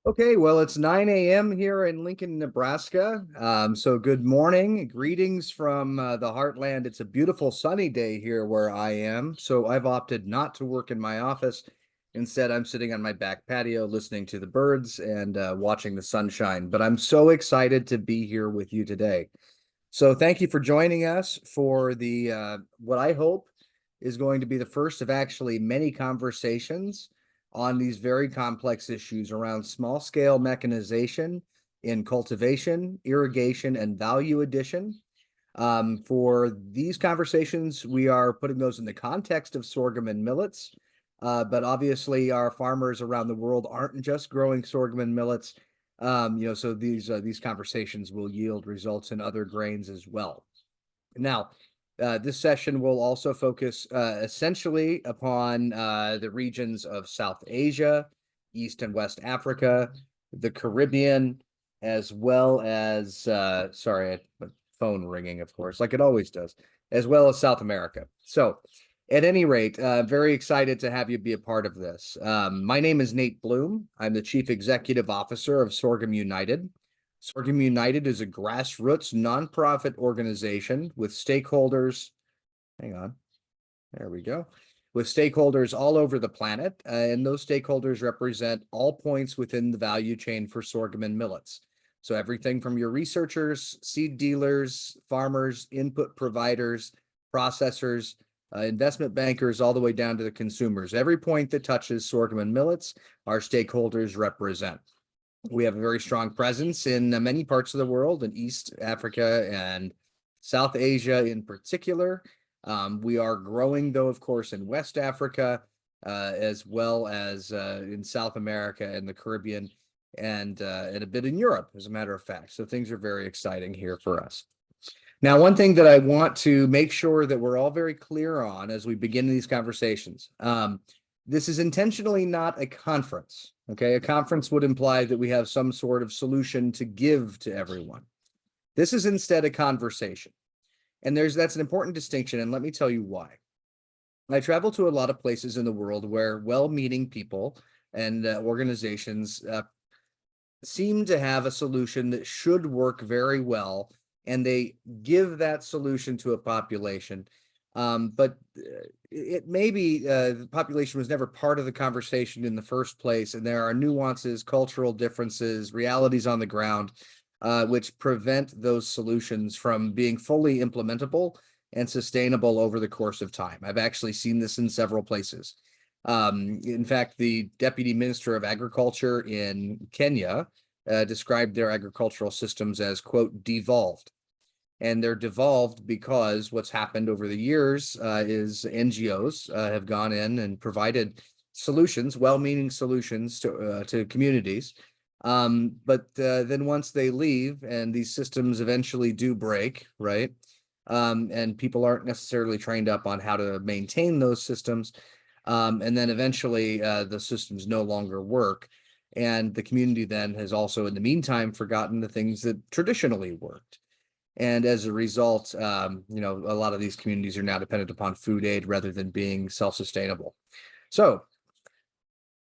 Okay, well, it's 9 a.m. here in Lincoln, Nebraska. So good morning. Greetings from the heartland. It's a beautiful sunny day here where I am. So I've opted not to work in my office. Instead, I'm sitting on my back patio listening to the birds and watching the sunshine. But I'm so excited to be here with you today. So thank you for joining us for the what I hope is going to be the first of actually many conversations on these very complex issues around small scale mechanization in cultivation, irrigation, and value addition. For these conversations, we are putting those in the context of sorghum and millets. But obviously, our farmers around the world aren't just growing sorghum and millets. So these conversations will yield results in other grains as well. Now, this session will also focus essentially upon the regions of South Asia, East and West Africa, the Caribbean, as well as, sorry, phone ringing, of course, like it always does, as well as South America. So, at any rate, very excited to have you be a part of this. My name is Nate Bloom. I'm the Chief Executive Officer of Sorghum United. Sorghum United is a grassroots nonprofit organization with stakeholders. Hang on, there we go. With stakeholders all over the planet, and those stakeholders represent all points within the value chain for sorghum and millets. So everything from your researchers, seed dealers, farmers, input providers, processors, investment bankers, all the way down to the consumers. Every point that touches sorghum and millets, our stakeholders represent. We have a very strong presence in many parts of the world, in East Africa and South Asia in particular. We are growing, though, of course, in West Africa, as well as in South America and the Caribbean, and a bit in Europe, as a matter of fact. So things are very exciting here for us. Now, one thing that I want to make sure that we're all very clear on as we begin these conversations, this is intentionally not a conference, okay? A conference would imply that we have some sort of solution to give to everyone. This is instead a conversation. And that's an important distinction, and let me tell you why. I travel to a lot of places in the world where well-meaning people and organizations seem to have a solution that should work very well, and they give that solution to a population. But it may be the population was never part of the conversation in the first place, and there are nuances, cultural differences, realities on the ground, which prevent those solutions from being fully implementable and sustainable over the course of time. I've actually seen this in several places. In fact, the Deputy Minister of Agriculture in Kenya described their agricultural systems as, quote, devolved. And they're devolved because what's happened over the years is NGOs have gone in and provided solutions, well-meaning solutions to communities. But then once they leave and these systems eventually do break, right? And people aren't necessarily trained up on how to maintain those systems. And then eventually the systems no longer work. And the community then has also, in the meantime, forgotten the things that traditionally worked. And as a result, a lot of these communities are now dependent upon food aid rather than being self-sustainable. So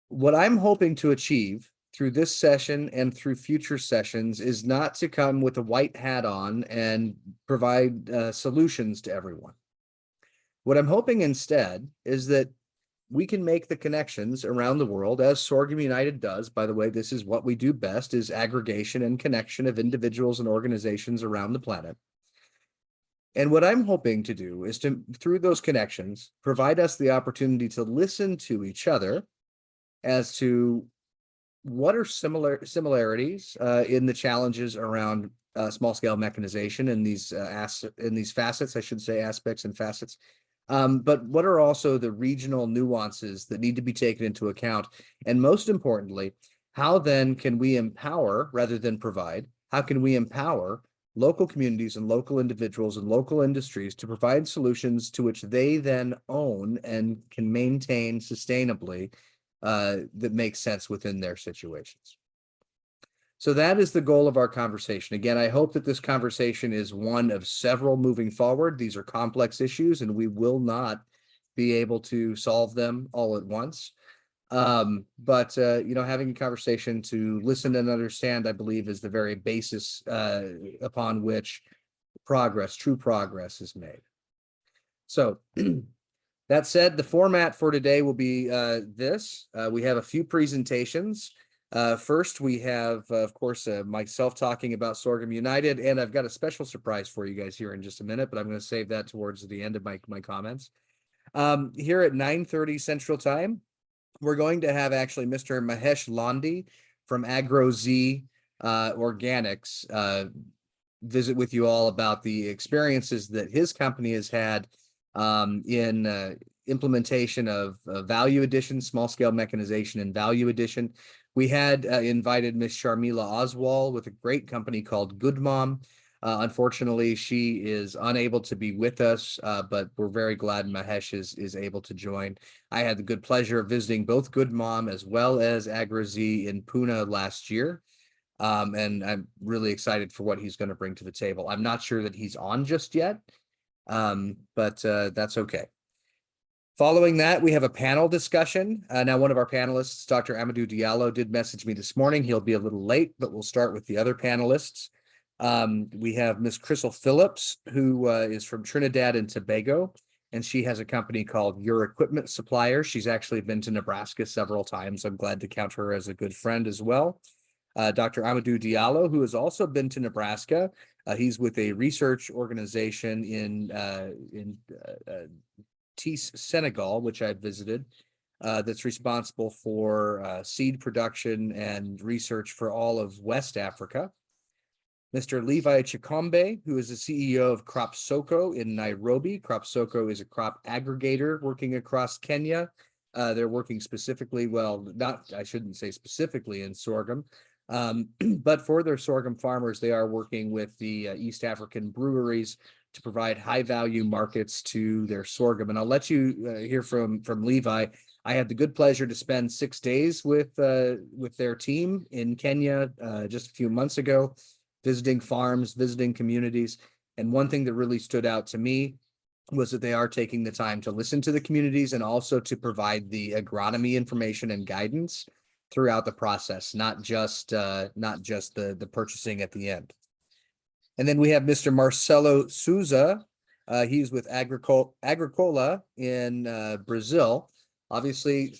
what I'm hoping to achieve through this session and through future sessions is not to come with a white hat on and provide solutions to everyone. What I'm hoping instead is that we can make the connections around the world, as Sorghum United does. By the way, this is what we do best, is aggregation and connection of individuals and organizations around the planet. And what I'm hoping to do is to, through those connections, provide us the opportunity to listen to each other as to what are similarities in the challenges around small-scale mechanization in these facets, I should say, aspects and facets. But what are also the regional nuances that need to be taken into account? And most importantly, how then can we empower rather than provide? How can we empower local communities and local individuals and local industries to provide solutions to which they then own and can maintain sustainably that makes sense within their situations? So that is the goal of our conversation. Again, I hope that this conversation is one of several moving forward. These are complex issues, and we will not be able to solve them all at once. But having a conversation to listen and understand, I believe, is the very basis upon which true progress is made. So that said, the format for today will be this. We have a few presentations. First, we have, of course, myself talking about Sorghum United, and I've got a special surprise for you guys here in just a minute, but I'm going to save that towards the end of my comments. Here at 9:30 Central Time, we're going to have actually Mr. Mahesh Landi from AgroZ Organics visit with you all about the experiences that his company has had in implementation of value addition, small scale mechanization, and value addition. We had invited Miss Sharmila Oswal with a great company called Good Mom. Unfortunately, she is unable to be with us, but we're very glad Mahesh is able to join. I had the good pleasure of visiting both Good Mom as well as AgroZ in Pune last year. And I'm really excited for what he's going to bring to the table. I'm not sure that he's on just yet, but that's okay. Following that, we have a panel discussion. Now, one of our panelists, Dr. Amadou Diallo, did message me this morning. He'll be a little late, but we'll start with the other panelists. We have Miss Crystal Phillips, who is from Trinidad and Tobago, and she has a company called Your Equipment Supplier. She's actually been to Nebraska several times. I'm glad to count her as a good friend as well. Dr. Amadou Diallo, who has also been to Nebraska. He's with a research organization in Tis, Senegal, which I visited, that's responsible for seed production and research for all of West Africa. Mr. Levi Chikombe, who is the CEO of Crop Soko in Nairobi. Crop Soko is a crop aggregator working across Kenya. They're working specifically, I shouldn't say specifically in sorghum, but for their sorghum farmers, they are working with the East African breweries to provide high value markets to their sorghum. And I'll let you hear from Levi. I had the good pleasure to spend 6 days with their team in Kenya just a few months ago, visiting farms, visiting communities. And one thing that really stood out to me was that they are taking the time to listen to the communities and also to provide the agronomy information and guidance throughout the process, not just the purchasing at the end. And then we have Mr. Marcelo Souza. He's with Agricola in Brazil. Obviously,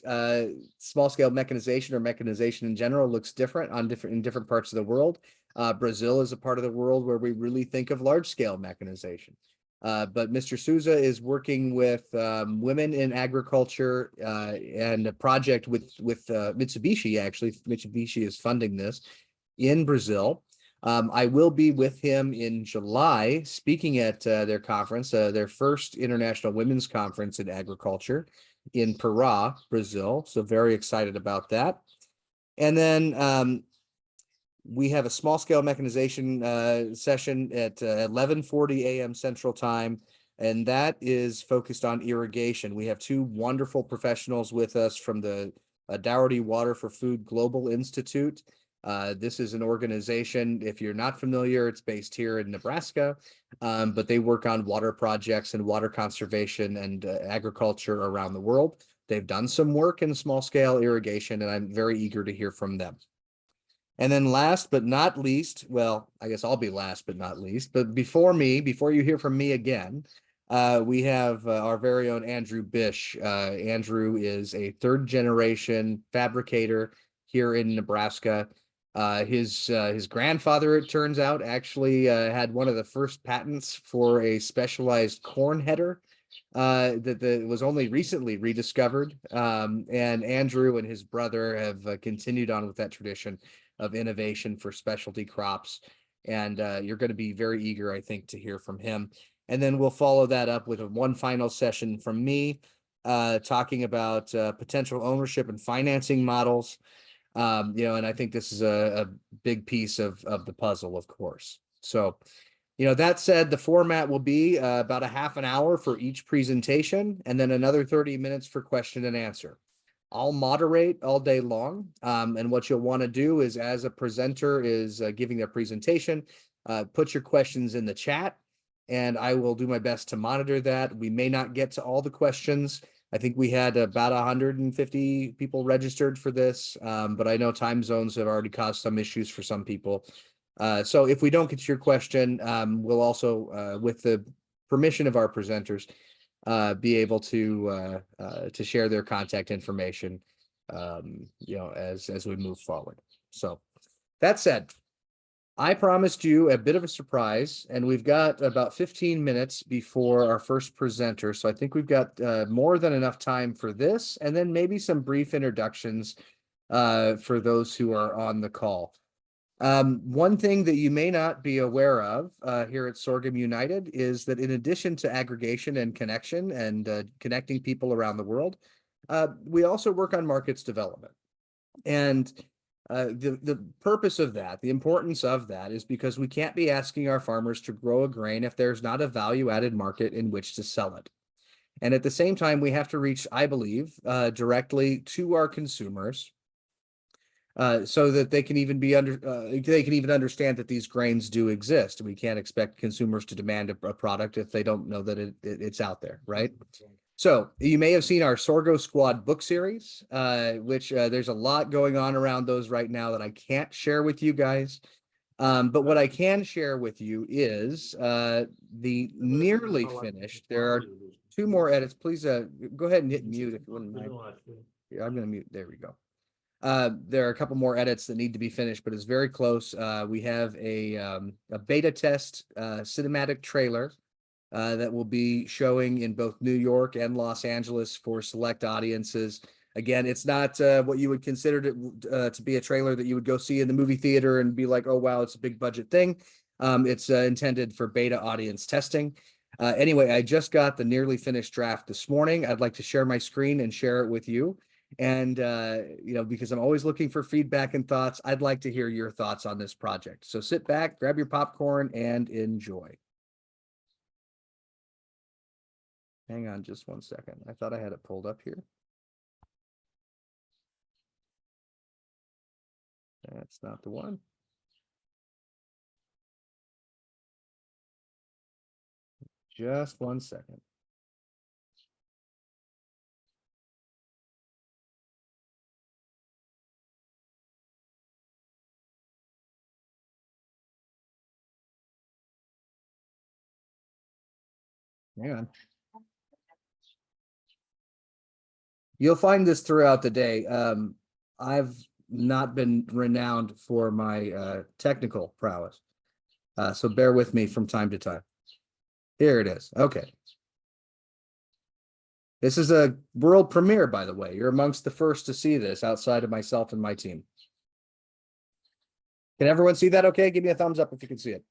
small scale mechanization or mechanization in general looks different in different parts of the world. Brazil is a part of the world where we really think of large scale mechanization. But Mr. Souza is working with women in agriculture and a project with Mitsubishi. Actually, Mitsubishi is funding this in Brazil. I will be with him in July speaking at their conference, their first International Women's Conference in Agriculture in Pará, Brazil. So very excited about that. And then we have a small scale mechanization session at 11:40 a.m. Central Time, and that is focused on irrigation. We have two wonderful professionals with us from the Dougherty Water for Food Global Institute. This is an organization, if you're not familiar, it's based here in Nebraska, but they work on water projects and water conservation and agriculture around the world. They've done some work in small scale irrigation, and I'm very eager to hear from them. And then last but not least, well, I guess I'll be last but not least, but before you hear from me again, we have our very own Andrew Bish. Andrew is a third generation fabricator here in Nebraska. His grandfather, it turns out, actually had one of the first patents for a specialized corn header that was only recently rediscovered. And Andrew and his brother have continued on with that tradition of innovation for specialty crops. And you're going to be very eager, I think, to hear from him. And then we'll follow that up with one final session from me, talking about potential ownership and financing models. And I think this is a big piece of the puzzle, of course. So, that said, the format will be about a half an hour for each presentation, and then another 30 minutes for question and answer. I'll moderate all day long. And what you'll want to do is, as a presenter is giving their presentation, put your questions in the chat, and I will do my best to monitor that. We may not get to all the questions, I think we had about 150 people registered for this, but I know time zones have already caused some issues for some people. So if we don't get to your question, we'll also, with the permission of our presenters, be able to share their contact information, as we move forward. So that said, I promised you a bit of a surprise, and we've got about 15 minutes before our first presenter. So I think we've got more than enough time for this, and then maybe some brief introductions for those who are on the call. One thing that you may not be aware of here at Sorghum United is that in addition to aggregation and connection and connecting people around the world, we also work on markets development. And the purpose of that, the importance of that, is because we can't be asking our farmers to grow a grain if there's not a value-added market in which to sell it. And at the same time, we have to reach, I believe, directly to our consumers, so that they can even understand that these grains do exist. We can't expect consumers to demand a product if they don't know that it's out there, right? So you may have seen our Sorgo Squad book series, which there's a lot going on around those right now that I can't share with you guys. But what I can share with you is the nearly finished. There are 2 more edits. Please go ahead and hit mute if you wouldn't mind. Yeah, I'm going to mute. There we go. There are a couple more edits that need to be finished, but it's very close. We have a beta test cinematic trailer that will be showing in both New York and Los Angeles for select audiences. Again, it's not what you would consider to be a trailer that you would go see in the movie theater and be like, oh, wow, it's a big budget thing. It's intended for beta audience testing. Anyway, I just got the nearly finished draft this morning. I'd like to share my screen and share it with you. And, because I'm always looking for feedback and thoughts, I'd like to hear your thoughts on this project. So sit back, grab your popcorn, and enjoy. Hang on just one second. I thought I had it pulled up here. That's not the one. Just one second. Hang on. You'll find this throughout the day. I've not been renowned for my technical prowess. So bear with me from time to time. Here it is. Okay. This is a world premiere, by the way. You're amongst the first to see this outside of myself and my team. Can everyone see that okay? Give me a thumbs up if you can see it.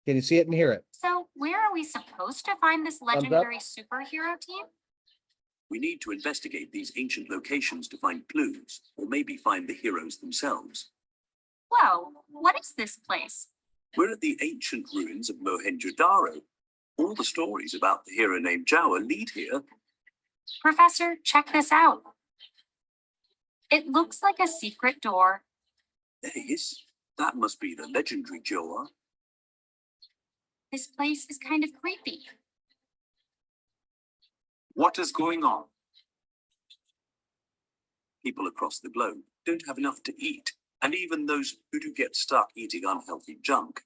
Can you see it and hear it? So where are we supposed to find this legendary superhero team? We need to investigate these ancient locations to find clues, or maybe find the heroes themselves. Whoa, what is this place? We're at the ancient ruins of Mohenjo-Daro. All the stories about the hero named Jawa lead here. Professor, check this out. It looks like a secret door. There he is. That must be the legendary Jawa. This place is kind of creepy. What is going on? People across the globe don't have enough to eat, and even those who do get stuck eating unhealthy junk.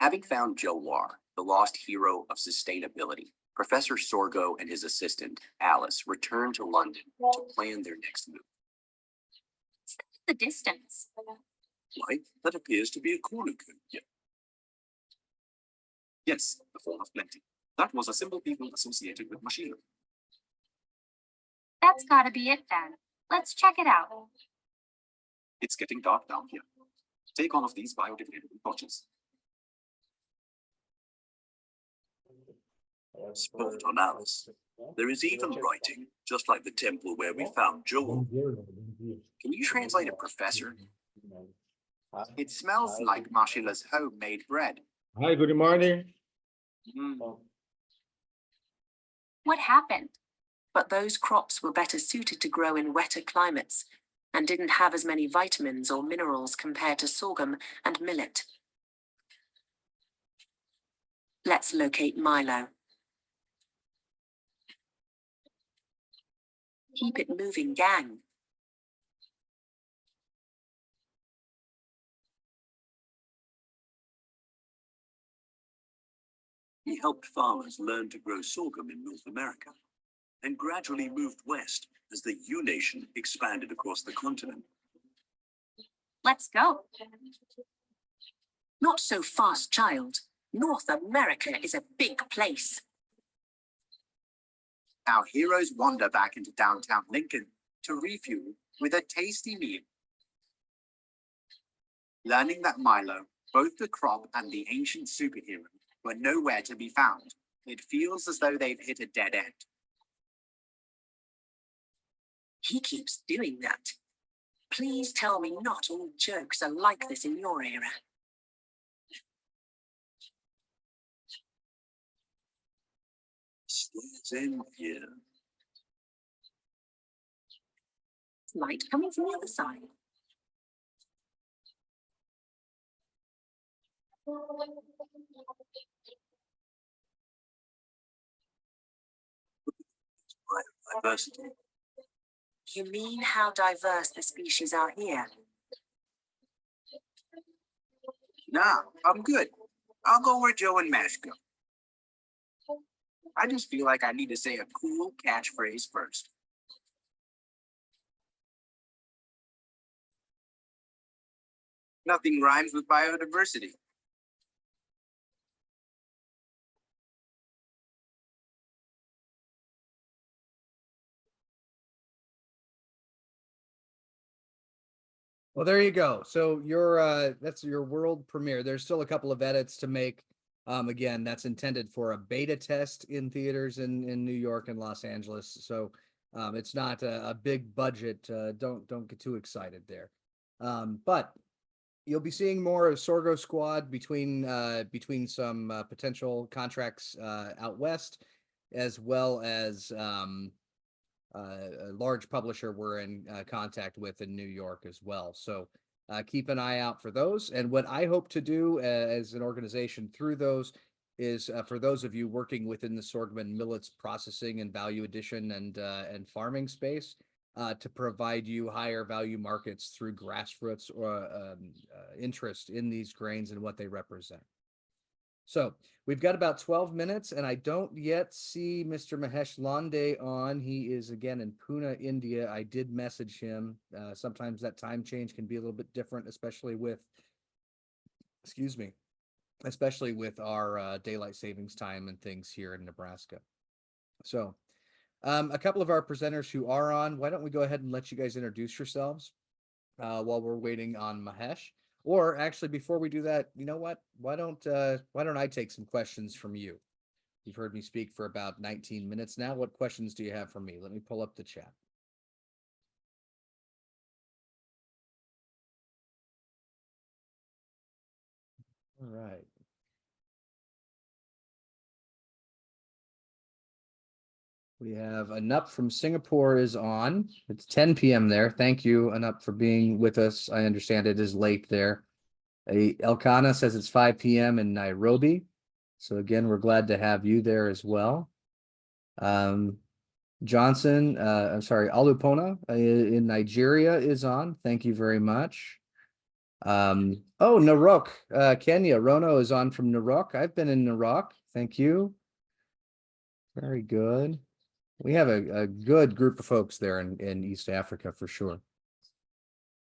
Having found Jawar, the lost hero of sustainability, Professor Sorgo and his assistant, Alice, return to London to plan their next move. What's that in the distance? Why, that appears to be a cornucopia. Yes, the form of plenty. That was a symbol people associated with machinery. That's gotta be it then. Let's check it out. It's getting dark down here. Take one of these biodegradable torches. Spot on, Alice. There is even writing, just like the temple where we found Joel. Can you translate it, Professor? It smells like Mashila's homemade bread. Hi, good morning. What happened? but those crops were better suited to grow in wetter climates and didn't have as many vitamins or minerals compared to sorghum and millet. Let's locate Milo. Keep it moving, gang. He helped farmers learn to grow sorghum in North America and gradually moved west as the U-nation expanded across the continent. Let's go. Not so fast, child. North America is a big place. Our heroes wander back into downtown Lincoln to refuel with a tasty meal. Learning that Milo, both the crop and the ancient superhero, were nowhere to be found, it feels as though they've hit a dead end. He keeps doing that. Please tell me not all jokes are like this in your era. Stairs in here. Light coming from the other side. Diversity. You mean how diverse the species are here? Nah, I'm good. I'll go where Joe and Mash go. I just feel like I need to say a cool catchphrase first. Nothing rhymes with biodiversity. Well, there you go. So that's your world premiere. There's still a couple of edits to make. Again, that's intended for a beta test in theaters in New York and Los Angeles. So it's not a big budget. Don't get too excited there. But you'll be seeing more of Sorgo Squad between some potential contracts out west, as well as a large publisher we're in contact with in New York as well. So keep an eye out for those. And what I hope to do as an organization through those is for those of you working within the sorghum and millets processing and value addition and farming space, to provide you higher value markets through grassroots or interest in these grains and what they represent. So we've got about 12 minutes, and I don't yet see Mr. Mahesh Lande on. He is again in Pune, India. I did message him. Sometimes that time change can be a little bit different, especially with, excuse me, especially with our daylight savings time and things here in Nebraska. So a couple of our presenters who are on, why don't we go ahead and let you guys introduce yourselves while we're waiting on Mahesh? Or actually, before we do that, you know what? Why don't I take some questions from you? You've heard me speak for about 19 minutes now. What questions do you have for me? Let me pull up the chat. All right. We have Anup from Singapore is on. It's 10 p.m. there. Thank you, Anup, for being with us. I understand it is late there. Elkanah says it's 5 p.m. in Nairobi. So again, we're glad to have you there as well. Johnson, I'm sorry, Alupona in Nigeria is on. Thank you very much. Oh, Narok, Kenya. Rono is on from Narok. I've been in Narok. Thank you. Very good. We have a good group of folks there in East Africa for sure.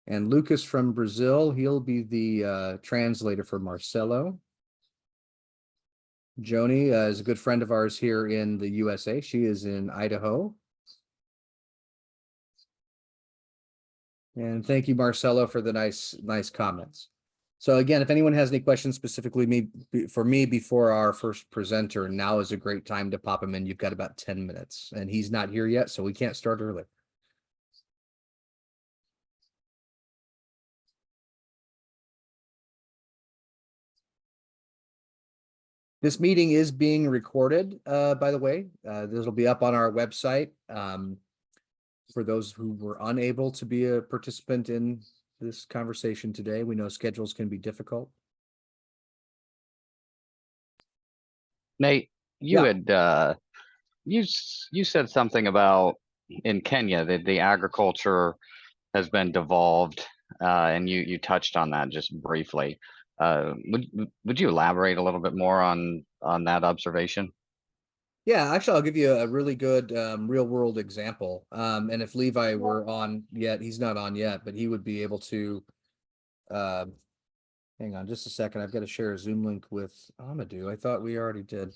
And Lucas from Brazil, he'll be the translator for Marcelo. Joni is a good friend of ours here in the USA. She is in Idaho. And thank you, Marcelo, for the nice comments. So again, if anyone has any questions specifically for me before our first presenter, now is a great time to pop him in. You've got about 10 minutes, and he's not here yet, so we can't start early. This meeting is being recorded, by the way. This will be up on our website. For those who were unable to be a participant in this conversation today, we know schedules can be difficult. Nate, you Yeah. had you said something about in Kenya that the agriculture has been devolved, and you touched on that just briefly. Would you elaborate a little bit more on that observation? Yeah, actually, I'll give you a really good real world example. And if Levi were on yet, he's not on yet, but he would be able to. Uh, hang on just a second. I've got to share a Zoom link with Amadou. I thought we already did.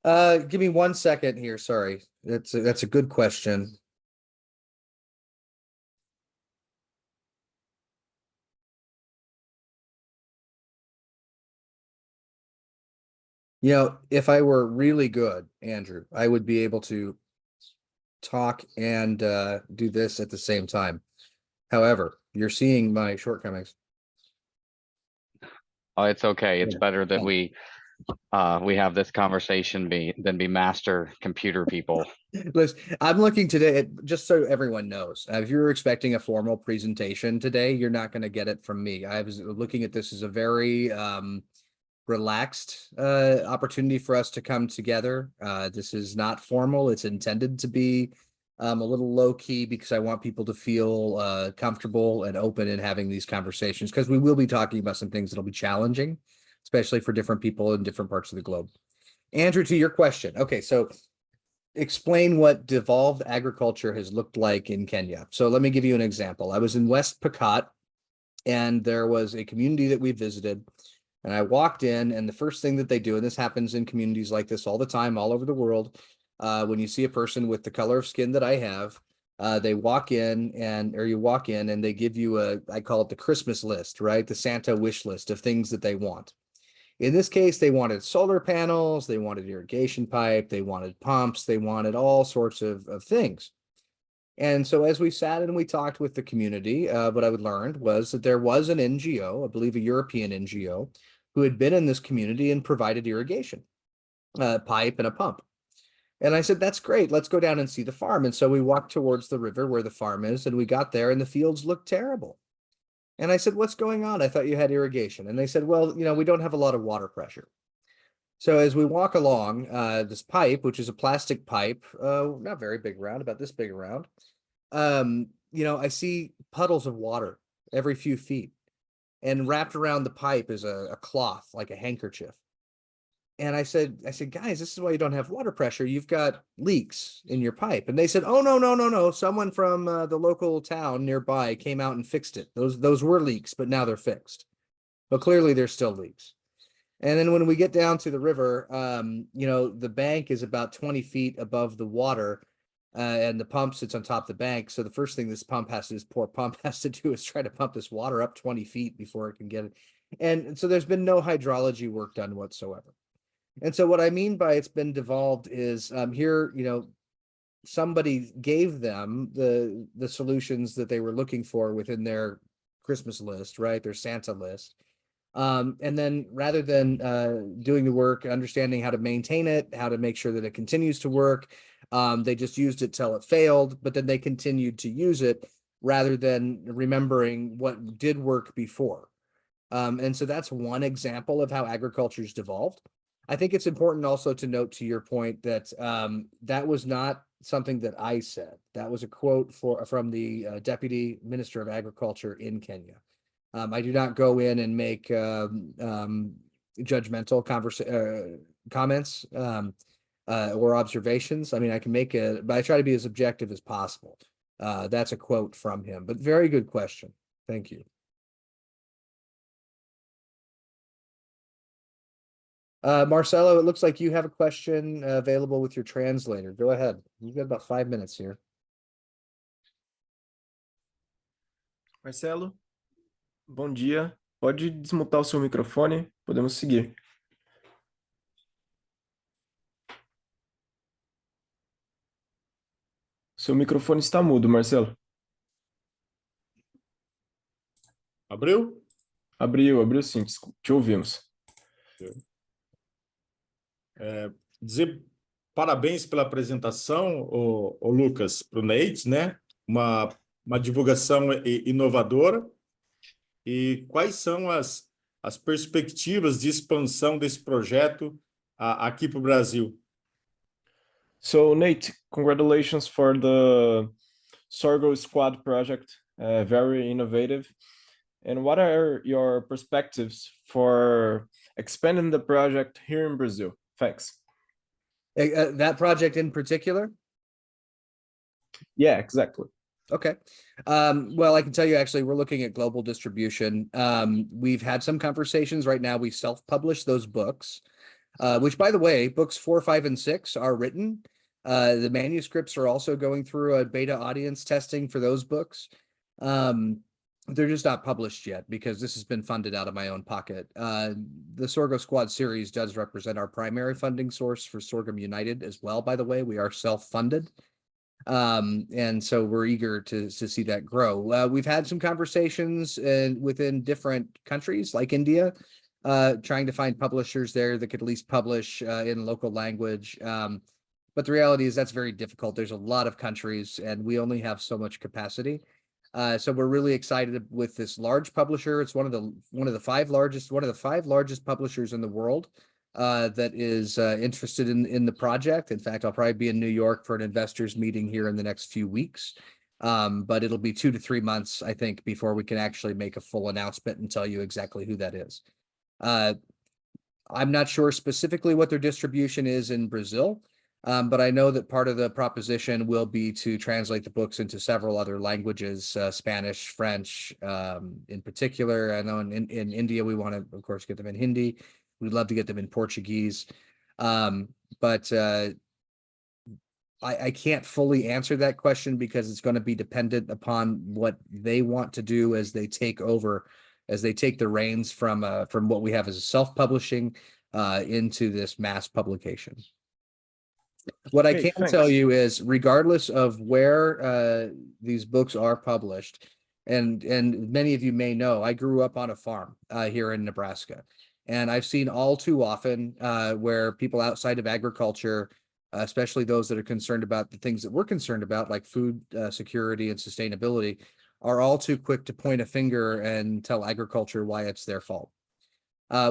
Give me 1 second here. Sorry, that's a good question. You know, if I were really good, Andrew, I would be able to talk and do this at the same time. However, you're seeing my shortcomings. Oh, it's okay. It's Yeah. better that we have this conversation than be master computer people. Listen, I'm looking today at, just so everyone knows, if you're expecting a formal presentation today, you're not going to get it from me. I was looking at this as a very relaxed opportunity for us to come together. This is not formal. It's intended to be a little low key because I want people to feel comfortable and open in having these conversations, because we will be talking about some things that'll be challenging, especially for different people in different parts of the globe. Andrew, to your question. Okay, so explain what devolved agriculture has looked like in Kenya. So let me give you an example. I was in West Pokot, and there was a community that we visited, and I walked in, and the first thing that they do, and this happens in communities like this all the time, all over the world, when you see a person with the color of skin that I have, they walk in or you walk in and they give you I call it the Christmas list, right? The Santa wish list of things that they want. In this case, they wanted solar panels, they wanted irrigation pipe, they wanted pumps, they wanted all sorts of things. And so as we sat and we talked with the community, what I learned was that there was an NGO, I believe a European NGO, who had been in this community and provided irrigation, pipe and a pump. And I said, that's great. Let's go down and see the farm. And so we walked towards the river where the farm is, and we got there and the fields looked terrible. And I said, what's going on? I thought you had irrigation. And they said, well, you know, we don't have a lot of water pressure. So as we walk along, this pipe, which is a plastic pipe, not very big around, about this big around, you know, I see puddles of water every few feet. And wrapped around the pipe is a cloth, like a handkerchief. And I said, guys, this is why you don't have water pressure. You've got leaks in your pipe. And they said, oh, no. Someone from the local town nearby came out and fixed it. Those were leaks, but now they're fixed. But clearly there's still leaks. And then when we get down to the river, you know, the bank is about 20 feet above the water, and the pump sits on top of the bank. So the first thing this poor pump has to do is try to pump this water up 20 feet before it can get it. And so there's been no hydrology work done whatsoever. And so what I mean by it's been devolved is here, you know, somebody gave them the solutions that they were looking for within their Christmas list, right? Their Santa list. And then rather than doing the work, understanding how to maintain it, how to make sure that it continues to work, they just used it till it failed, but then they continued to use it rather than remembering what did work before. And so that's one example of how agriculture's devolved. I think it's important also to note, to your point, that that was not something that I said. That was a quote from the Deputy Minister of Agriculture in Kenya. I do not go in and make judgmental comments or observations. I mean, I can make but I try to be as objective as possible. That's a quote from him, but very good question. Thank you. Marcelo, it looks like you have a question available with your translator. Go ahead. You've got about 5 minutes here. Marcelo, bom dia. Pode desmutar o seu microfone, podemos seguir. Seu microfone está mudo, Marcelo. Abriu? Abriu sim, te ouvimos. Dizer parabéns pela apresentação, o Lucas, para o Nate, né? Uma divulgação inovadora. E quais são as perspectivas de expansão desse projeto aqui para o Brasil? So, Nate, congratulations for the Sorgo Squad project. Very innovative. And what are your perspectives for expanding the project here in Brazil? Thanks. That project in particular? Yeah, exactly. Okay. Well, I can tell you actually, we're looking at global distribution. We've had some conversations right now. We self-publish those books, which, by the way, books 4, 5, and 6 are written. The manuscripts are also going through a beta audience testing for those books. They're just not published yet because this has been funded out of my own pocket. The Sorgo Squad series does represent our primary funding source for Sorghum United as well, by the way. We are self-funded. And so we're eager to see that grow. We've had some conversations within different countries like India, trying to find publishers there that could at least publish in local language. But the reality is that's very difficult. There's a lot of countries and we only have so much capacity. So we're really excited with this large publisher. It's one of the five largest publishers in the world. That is interested in the project. In fact, I'll probably be in New York for an investors meeting here in the next few weeks. But it'll be 2 to 3 months, I think, before we can actually make a full announcement and tell you exactly who that is. I'm not sure specifically what their distribution is in Brazil, but I know that part of the proposition will be to translate the books into several other languages, Spanish, French, in particular. I know in India, we want to, of course, get them in Hindi. We'd love to get them in Portuguese. But I can't fully answer that question because it's going to be dependent upon what they want to do as they take the reins from what we have as a self-publishing into this mass publication. What I Okay, can tell thanks. you is, regardless of where these books are published, and many of you may know, I grew up on a farm here in Nebraska. And I've seen all too often where people outside of agriculture, especially those that are concerned about the things that we're concerned about, like food security and sustainability, are all too quick to point a finger and tell agriculture why it's their fault,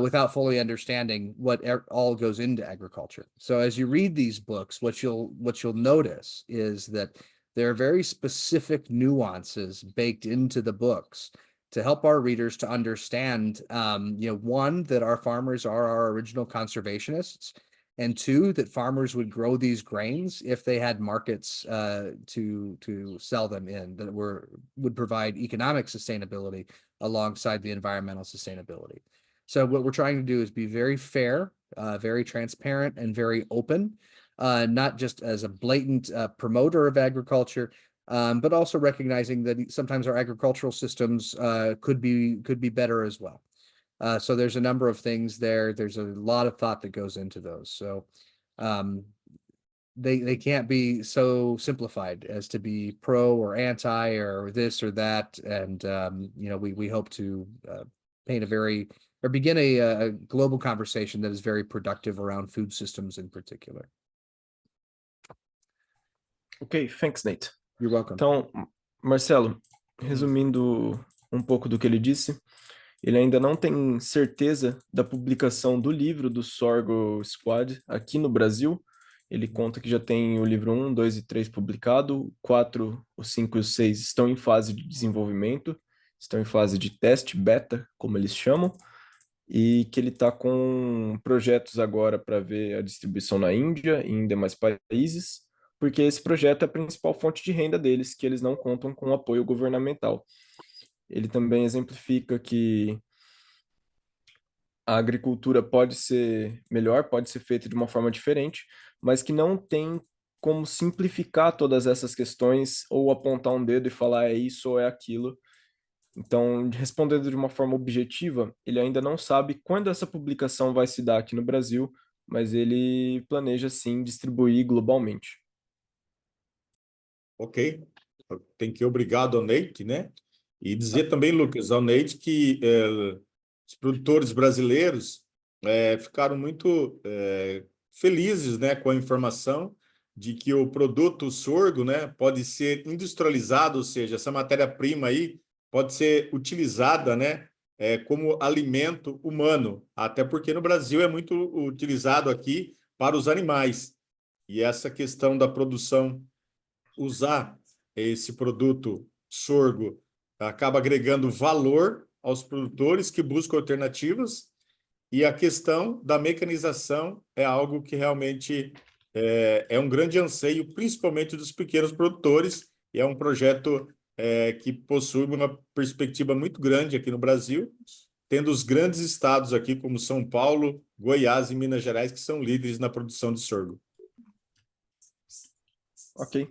without fully understanding what all goes into agriculture. So as you read these books, what you'll notice is that there are very specific nuances baked into the books to help our readers to understand, one, that our farmers are our original conservationists, and two, that farmers would grow these grains if they had markets to sell them in that would provide economic sustainability alongside the environmental sustainability. So what we're trying to do is be very fair, very transparent, and very open, not just as a blatant promoter of agriculture, but also recognizing that sometimes our agricultural systems could be better as well. So there's a number of things there. There's a lot of thought that goes into those. So they can't be so simplified as to be pro or anti or this or that. And we hope to begin a global conversation that is very productive around food systems in particular. Ok, thanks, Nate. You're welcome. Então, Marcelo, resumindo um pouco do que ele disse, ele ainda não tem certeza da publicação do livro do Sorgo Squad aqui no Brasil. Ele conta que já tem o livro 1, 2 e 3 publicado, 4, o 5 e o 6 estão em fase de desenvolvimento, estão em fase de teste, beta, como eles chamam, e que ele está com projetos agora para ver a distribuição na Índia e em demais países, porque esse projeto é a principal fonte de renda deles, que eles não contam com apoio governamental. Ele também exemplifica que a agricultura pode ser melhor, pode ser feita de uma forma diferente, mas que não tem como simplificar todas essas questões ou apontar um dedo e falar é isso ou é aquilo. Então, respondendo de uma forma objetiva, ele ainda não sabe quando essa publicação vai se dar aqui no Brasil, mas ele planeja sim distribuir globalmente. Ok. Tem que obrigado ao Nate, né? E dizer também, Lucas, ao Nate que os produtores brasileiros ficaram muito felizes, né, com a informação de que o produto sorgo, né, pode ser industrializado, ou seja, essa matéria-prima aí pode ser utilizada, né, como alimento humano, até porque no Brasil é muito utilizado aqui para os animais. E essa questão da produção, usar esse produto sorgo, acaba agregando valor aos produtores que buscam alternativas, e a questão da mecanização é algo que realmente é um grande anseio, principalmente dos pequenos produtores, e é um projeto que possui uma perspectiva muito grande aqui no Brasil, tendo os grandes estados aqui, como São Paulo, Goiás e Minas Gerais, que são líderes na produção de sorgo. Ok.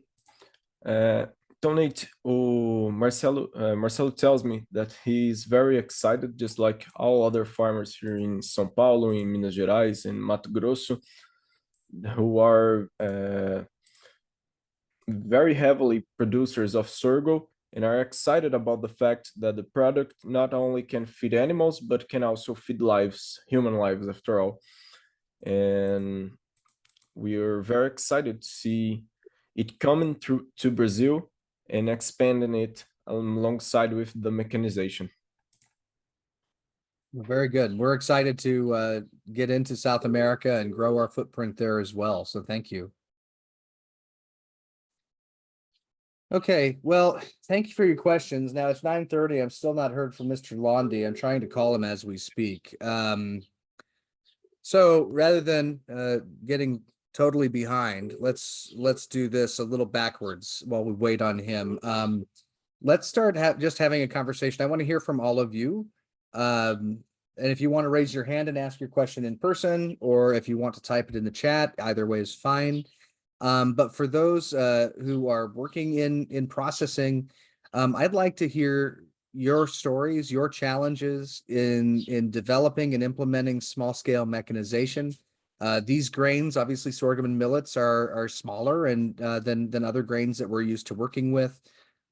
Então, Nate, o Marcelo tells me that he's very excited, just like all other farmers here in São Paulo, in Minas Gerais, and Mato Grosso, who are very heavily producers of sorgo and are excited about the fact that the product not only can feed animals, but can also feed lives, human lives after all. And we are very excited to see it coming through to Brazil and expanding it alongside with the mechanization. Very good. We're excited to get into South America and grow our footprint there as well. So thank you. Okay, well, thank you for your questions. Now it's 9:30. I'm still not heard from Mr. Londy. I'm trying to call him as we speak. So rather than getting totally behind, let's do this a little backwards while we wait on him. Let's start just having a conversation. I want to hear from all of you. And if you want to raise your hand and ask your question in person, or if you want to type it in the chat, either way is fine. But for those who are working in processing, I'd like to hear your stories, your challenges in developing and implementing small scale mechanization. These grains, obviously sorghum and millets, are smaller and than other grains that we're used to working with.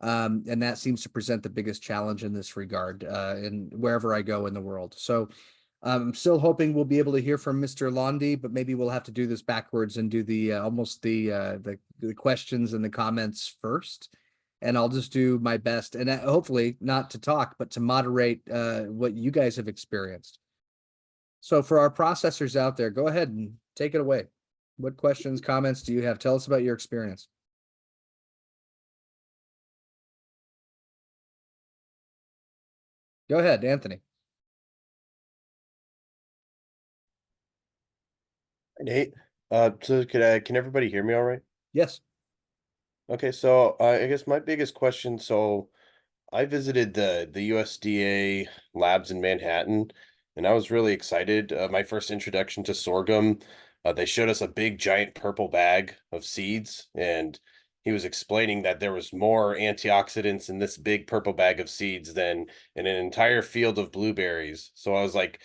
And that seems to present the biggest challenge in this regard, in wherever I go in the world. So I'm still hoping we'll be able to hear from Mr. Londy, but maybe we'll have to do this backwards and do the almost the questions and the comments first. And I'll just do my best, and hopefully not to talk, but to moderate what you guys have experienced. So for our processors out there, go ahead and take it away. What questions, comments do you have? Tell us about your experience. Go ahead, Anthony. Nate, so can everybody hear me all right? Yes. Okay, so I guess my biggest question, so I visited the USDA labs in Manhattan, and I was really excited. My first introduction to sorghum, they showed us a big giant purple bag of seeds, and he was explaining that there was more antioxidants in this big purple bag of seeds than in an entire field of blueberries. So I was like,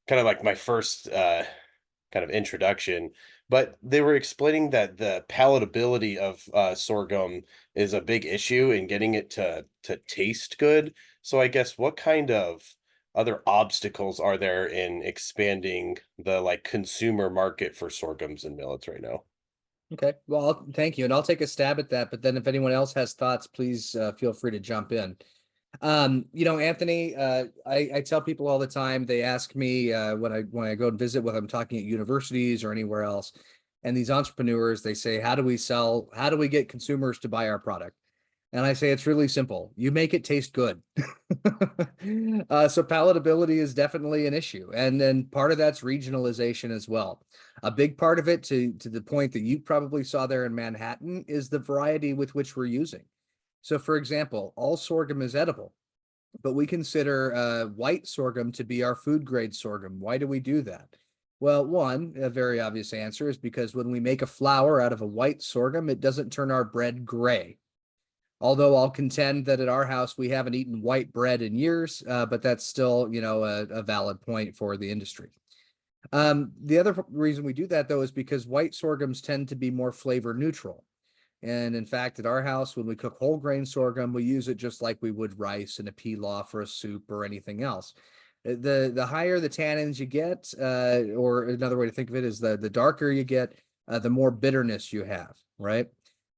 kind of like my first kind of introduction, but they were explaining that the palatability of sorghum is a big issue in getting it to taste good. So I guess what kind of other obstacles are there in expanding the like consumer market for sorghums and millets right now? Okay, well, thank you. And I'll take a stab at that. But then if anyone else has thoughts, please feel free to jump in. Anthony, I tell people all the time, they ask me when I go and visit with them talking at universities or anywhere else, and these entrepreneurs, they say, how do we get consumers to buy our product? And I say, it's really simple. You make it taste good. So palatability is definitely an issue. And then part of that's regionalization as well. A big part of it, to the point that you probably saw there in Manhattan, is the variety with which we're using. So for example, all sorghum is edible, but we consider white sorghum to be our food grade sorghum. Why do we do that? Well, one, a very obvious answer is because when we make a flour out of a white sorghum, it doesn't turn our bread gray. Although I'll contend that at our house, we haven't eaten white bread in years, but that's still, a valid point for the industry. The other reason we do that, though, is because white sorghums tend to be more flavor neutral. And in fact, at our house, when we cook whole grain sorghum, we use it just like we would rice in a pilaf or a soup or anything else. The higher the tannins you get, or another way to think of it is the darker you get, the more bitterness you have, right?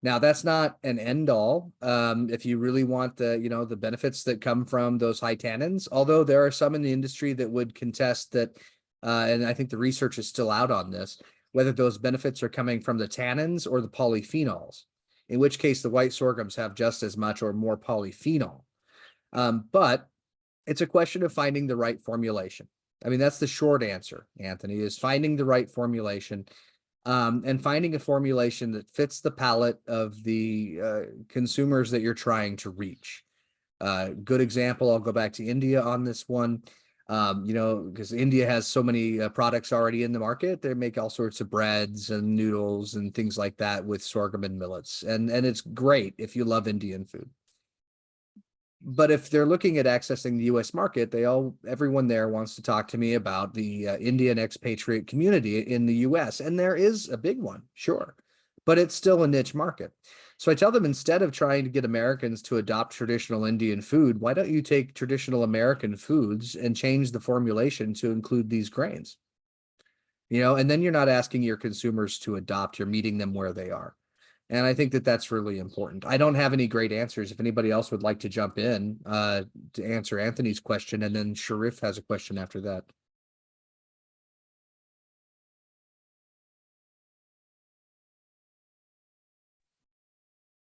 Now that's not an end all. If you really want the benefits that come from those high tannins, although there are some in the industry that would contest that, and I think the research is still out on this, whether those benefits are coming from the tannins or the polyphenols, in which case the white sorghums have just as much or more polyphenol. But it's a question of finding the right formulation. I mean, that's the short answer, Anthony, is finding the right formulation, and finding a formulation that fits the palate of the consumers that you're trying to reach. Good example, I'll go back to India on this one. Because India has so many products already in the market. They make all sorts of breads and noodles and things like that with sorghum and millets. And it's great if you love Indian food. But if they're looking at accessing the US market, everyone there wants to talk to me about the Indian expatriate community in the US. And there is a big one, sure, but it's still a niche market. So I tell them, instead of trying to get Americans to adopt traditional Indian food, why don't you take traditional American foods and change the formulation to include these grains? And then you're not asking your consumers to adopt, you're meeting them where they are. And I think that that's really important. I don't have any great answers. If anybody else would like to jump in to answer Anthony's question, and then Sharif has a question after that.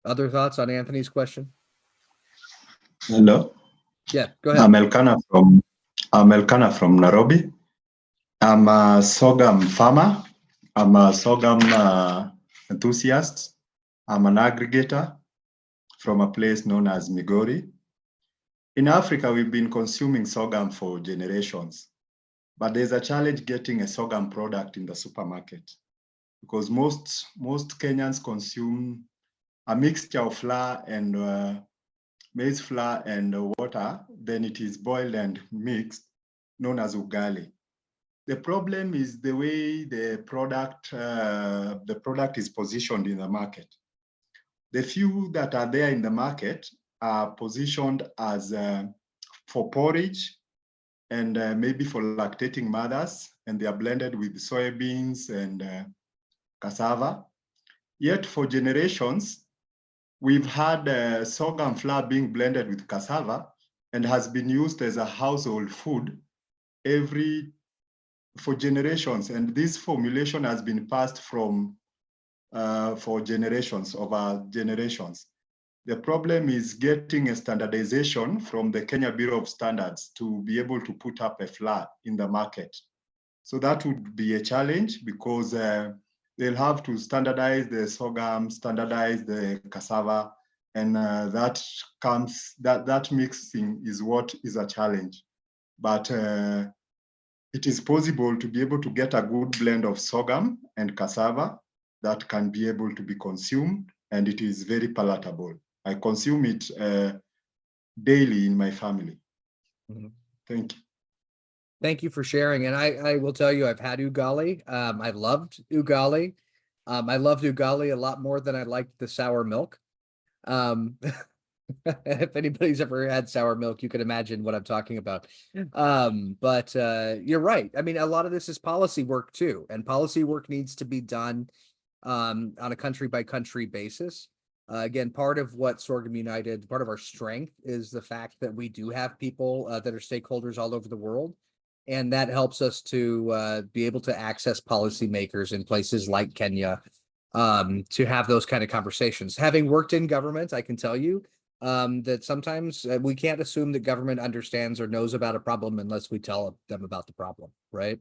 Other thoughts on Anthony's question? Hello. Yeah, go ahead. I'm Elkanah from Nairobi. I'm a sorghum farmer. I'm a sorghum enthusiast. I'm an aggregator from a place known as Migori. In Africa, we've been consuming sorghum for generations, but there's a challenge getting a sorghum product in the supermarket because most Kenyans consume a mixture of flour and maize flour and water, then it is boiled and mixed, known as ugali. The problem is the way the product is positioned in the market. The few that are there in the market are positioned as for porridge and maybe for lactating mothers, and they are blended with soybeans and cassava. Yet for generations, we've had sorghum flour being blended with cassava and has been used as a household food for generations. And this formulation has been passed from for generations, over generations. The problem is getting a standardization from the Kenya Bureau of Standards to be able to put up a flour in the market. So that would be a challenge because they'll have to standardize the sorghum, standardize the cassava, and that mixing is what is a challenge. But it is possible to be able to get a good blend of sorghum and cassava that can be able to be consumed, and it is very palatable. I consume it daily in my family. Mm-hmm. Thank you. Thank you for sharing. And I will tell you, I've had ugali. I loved ugali. I loved ugali a lot more than I liked the sour milk. If anybody's ever had sour milk, you can imagine what I'm talking about. But you're right. I mean, a lot of this is policy work too, and policy work needs to be done on a country by country basis. Again, part of what Sorghum United, part of our strength is the fact that we do have people that are stakeholders all over the world. And that helps us to be able to access policymakers in places like Kenya to have those kind of conversations. Having worked in government, I can tell you that sometimes we can't assume that government understands or knows about a problem unless we tell them about the problem, right?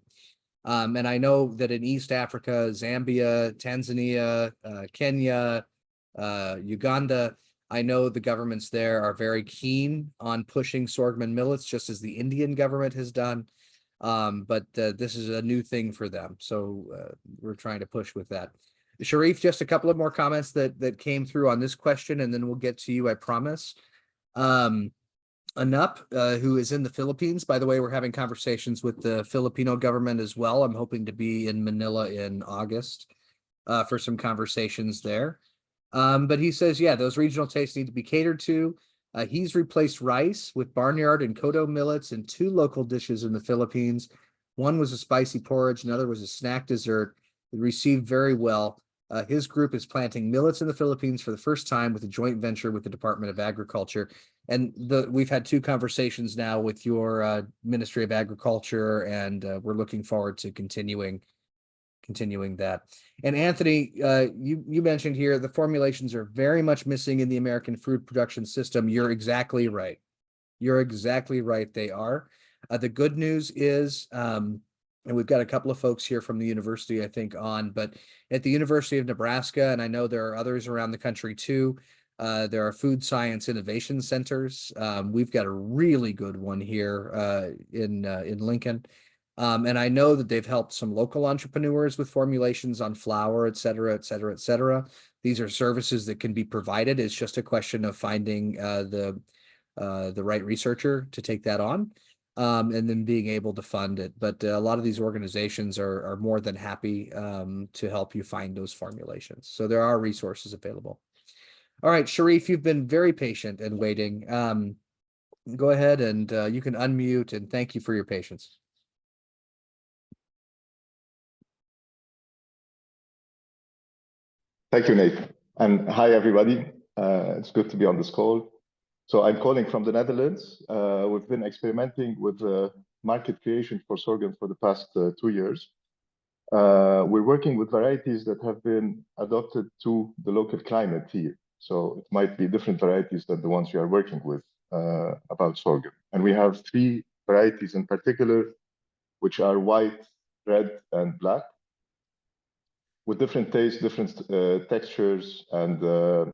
And I know that in East Africa, Zambia, Tanzania, Kenya, Uganda, I know the governments there are very keen on pushing sorghum and millets, just as the Indian government has done. But this is a new thing for them. So we're trying to push with that. Sharif, just a couple of more comments that came through on this question, and then we'll get to you, I promise. Anup, who is in the Philippines. By the way, we're having conversations with the Filipino government as well. I'm hoping to be in Manila in August for some conversations there. But he says, yeah, those regional tastes need to be catered to. He's replaced rice with barnyard and kodo millets in 2 local dishes in the Philippines. One was a spicy porridge, another was a snack dessert. It received very well. His group is planting millets in the Philippines for the first time with a joint venture with the Department of Agriculture. And we've had 2 conversations now with your Ministry of Agriculture, and we're looking forward to continuing that. And Anthony, you mentioned here the formulations are very much missing in the American food production system. You're exactly right. They are. The good news is, and we've got a couple of folks here from the university, I think, on, but at the University of Nebraska, and I know there are others around the country too, there are food science innovation centers. We've got a really good one here in Lincoln. And I know that they've helped some local entrepreneurs with formulations on flour, et cetera, et cetera, et cetera. These are services that can be provided. It's just a question of finding the right researcher to take that on, and then being able to fund it. But a lot of these organizations are more than happy to help you find those formulations. So there are resources available. All right, Sharif, you've been very patient and waiting. Go ahead and you can unmute, and thank you for your patience. Thank you, Nate. And hi, everybody. It's good to be on this call. So I'm calling from the Netherlands. We've been experimenting with market creation for sorghum for the past 2 years. We're working with varieties that have been adopted to the local climate here. So it might be different varieties than the ones you are working with about sorghum. And we have 3 varieties in particular, which are white, red, and black, with different tastes, different textures. And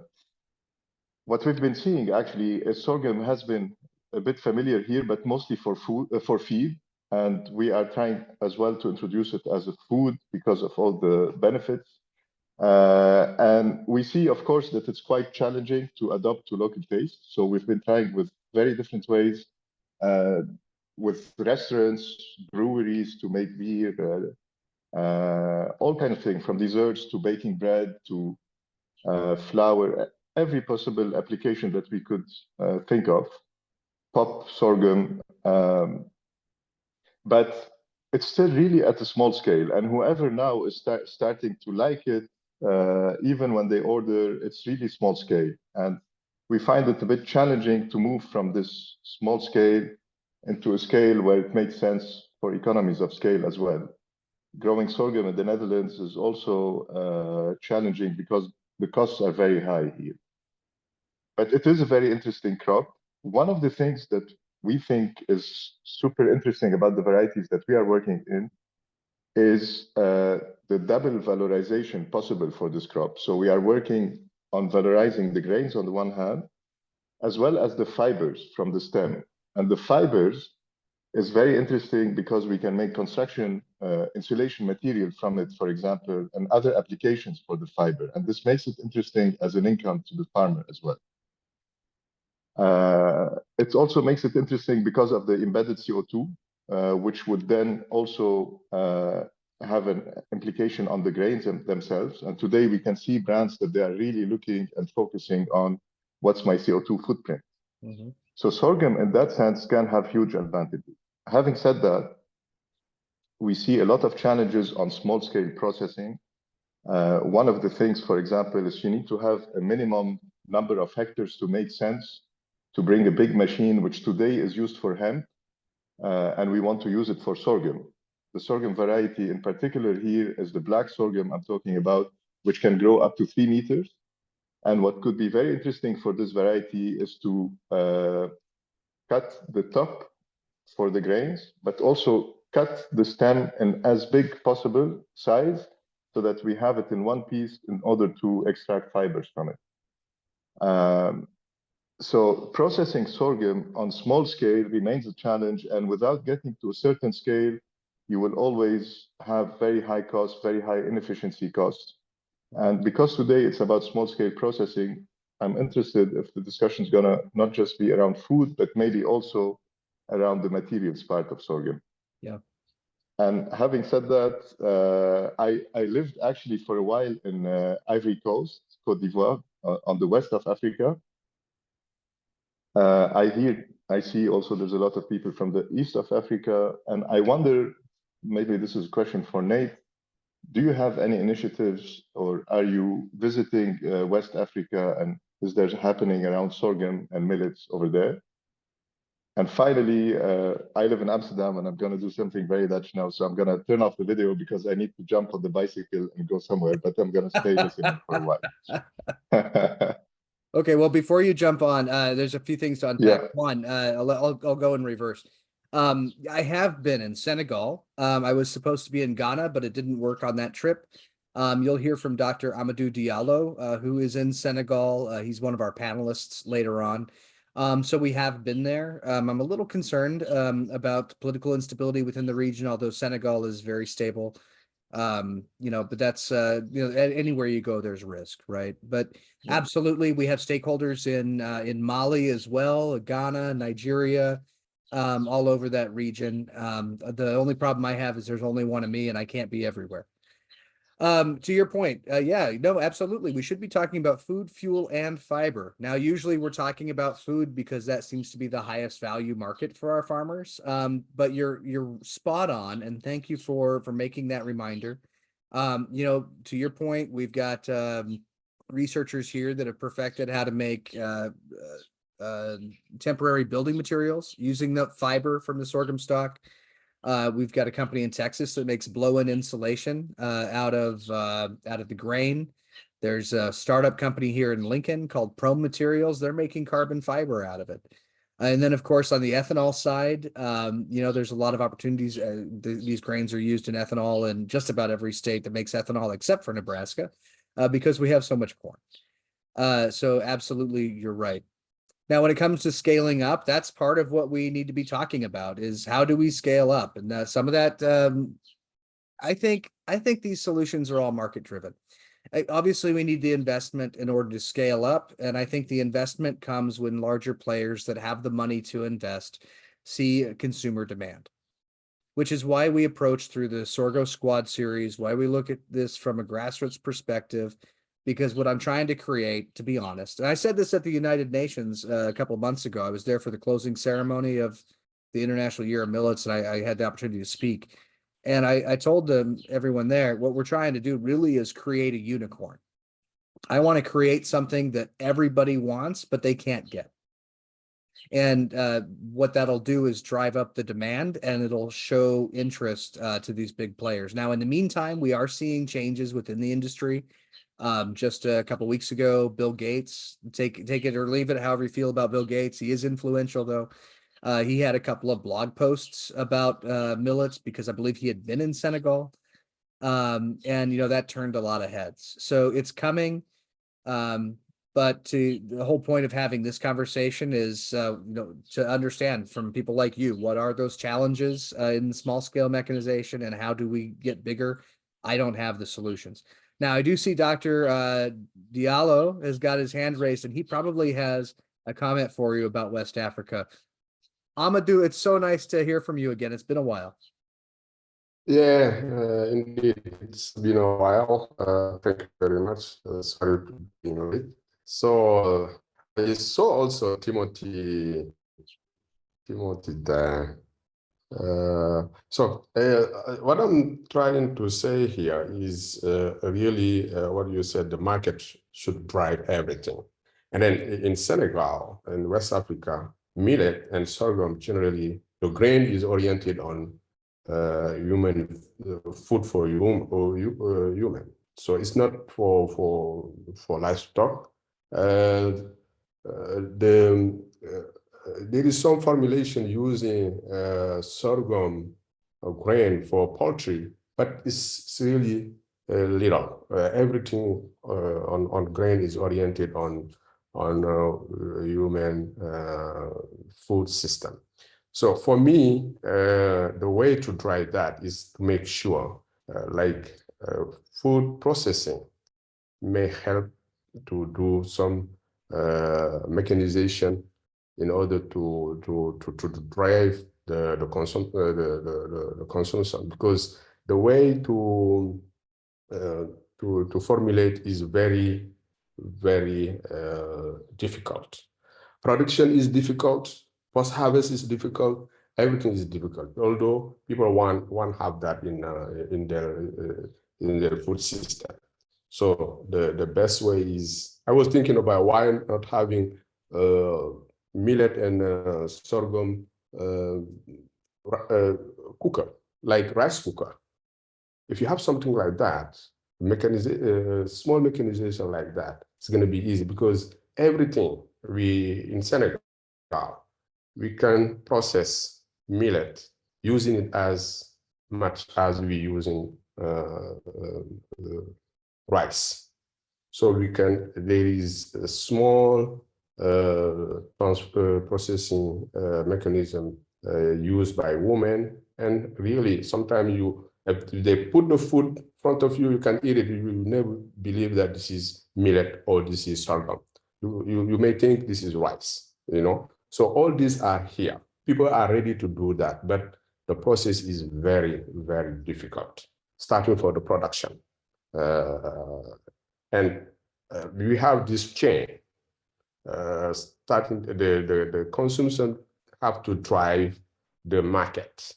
what we've been seeing actually is sorghum has been a bit familiar here, but mostly for food, for feed. And we are trying as well to introduce it as a food because of all the benefits. And we see, of course, that it's quite challenging to adopt to local taste. So we've been trying with very different ways, with restaurants, breweries to make beer, all kind of things, from desserts to baking bread to flour, every possible application that we could think of, pop sorghum, but it's still really at a small scale. And whoever now is starting to like it, even when they order, it's really small scale. And we find it a bit challenging to move from this small scale into a scale where it makes sense for economies of scale as well. Growing sorghum in the Netherlands is also challenging because the costs are very high here. But it is a very interesting crop. One of the things that we think is super interesting about the varieties that we are working in is the double valorization possible for this crop. So we are working on valorizing the grains on the one hand, as well as the fibers from the stem. And the fibers is very interesting because we can make construction insulation material from it, for example, and other applications for the fiber. And this makes it interesting as an income to the farmer as well. It also makes it interesting because of the embedded CO2, which would then also have an implication on the grains themselves. And today we can see brands that they are really looking and focusing on what's my CO2 footprint. Mm-hmm. So sorghum in that sense can have huge advantages. Having said that, we see a lot of challenges on small scale processing. One of the things, for example, is you need to have a minimum number of hectares to make sense to bring a big machine, which today is used for hemp, and we want to use it for sorghum. The sorghum variety in particular here is the black sorghum I'm talking about, which can grow up to 3 meters. And what could be very interesting for this variety is to cut the top for the grains, but also cut the stem in as big possible size so that we have it in one piece in order to extract fibers from it. So processing sorghum on small scale remains a challenge, and without getting to a certain scale, you will always have very high costs, very high inefficiency costs. And because today it's about small scale processing, I'm interested if the discussion is gonna not just be around food, but maybe also around the materials part of sorghum. Yeah. And having said that, I lived actually for a while in Ivory Coast, Côte d'Ivoire, on the west of Africa. I see also there's a lot of people from the east of Africa, and I wonder, maybe this is a question for Nate. Do you have any initiatives, or are you visiting West Africa, and is there happening around sorghum and millets over there? And finally, I live in Amsterdam, and I'm going to do something very Dutch now. So I'm going to turn off the video because I need to jump on the bicycle and go somewhere, but I'm going to stay listening for a while. Okay, well, before you jump on, there's a few things to unpack. Yeah. One, I'll go in reverse. I have been in Senegal. I was supposed to be in Ghana, but it didn't work on that trip. You'll hear from Dr. Amadou Diallo, who is in Senegal. He's one of our panelists later on. So we have been there. I'm a little concerned about political instability within the region, although Senegal is very stable. But that's anywhere you go, there's risk, right? But absolutely, we have stakeholders in Mali as well, Ghana, Nigeria, all over that region. The only problem I have is there's only one of me, and I can't be everywhere. To your point, absolutely. We should be talking about food, fuel, and fiber. Now, usually we're talking about food because that seems to be the highest value market for our farmers. But you're spot on, and thank you for making that reminder. To your point, we've got researchers here that have perfected how to make temporary building materials using the fiber from the sorghum stalk. We've got a company in Texas that makes blow-in insulation out of the grain. There's a startup company here in Lincoln called Prome Materials. They're making carbon fiber out of it. And then, of course, on the ethanol side, there's a lot of opportunities. These grains are used in ethanol in just about every state that makes ethanol, except for Nebraska, because we have so much corn. So absolutely, you're right. Now, when it comes to scaling up, that's part of what we need to be talking about is how do we scale up? And some of that, I think these solutions are all market driven. Obviously, we need the investment in order to scale up. And I think the investment comes when larger players that have the money to invest see consumer demand, which is why we approach through the Sorgo Squad series, why we look at this from a grassroots perspective. Because what I'm trying to create, to be honest, and I said this at the United Nations a couple of months ago. I was there for the closing ceremony of the International Year of Millets, and I had the opportunity to speak. And I told everyone there, what we're trying to do really is create a unicorn. I want to create something that everybody wants, but they can't get. And what that'll do is drive up the demand, and it'll show interest to these big players. Now, in the meantime, we are seeing changes within the industry. Just a couple of weeks ago, Bill Gates, take it or leave it, however you feel about Bill Gates. He is influential, though. He had a couple of blog posts about millets because I believe he had been in Senegal. And that turned a lot of heads. So it's coming. But the whole point of having this conversation is, to understand from people like you, what are those challenges in small scale mechanization and how do we get bigger? I don't have the solutions. Now, I do see Dr. Diallo has got his hand raised, and he probably has a comment for you about West Africa. Amadou, it's so nice to hear from you again. It's been a while. Yeah, indeed, it's been a while. Thank you very much. Sorry for being late. So I saw also Timothy there. What I'm trying to say here is really what you said, the market should drive everything. And then in Senegal and West Africa, millet and sorghum generally, the grain is oriented on human food for human. So it's not for livestock. There is some formulation using sorghum grain for poultry, but it's really little. Everything on grain is oriented on human food system. So for me, the way to drive that is to make sure, food processing may help to do some mechanization in order to drive the consumption, because the way to formulate is very difficult. Production is difficult. Post-harvest is difficult. Everything is difficult. Although people want have that in their food system. So the best way is, I was thinking about why not having millet and sorghum cooker, like rice cooker. If you have something like that, small mechanization like that, it's going to be easy, because everything in Senegal, we can process millet using it as much as we using rice. So there is a small processing mechanism used by women, and really sometimes if they put the food in front of you, you can eat it. You will never believe that this is millet or this is sorghum. You may think this is rice, So all these are here. People are ready to do that, but the process is very, very difficult, starting for the production. And we have this chain. Starting the consumption have to drive the market.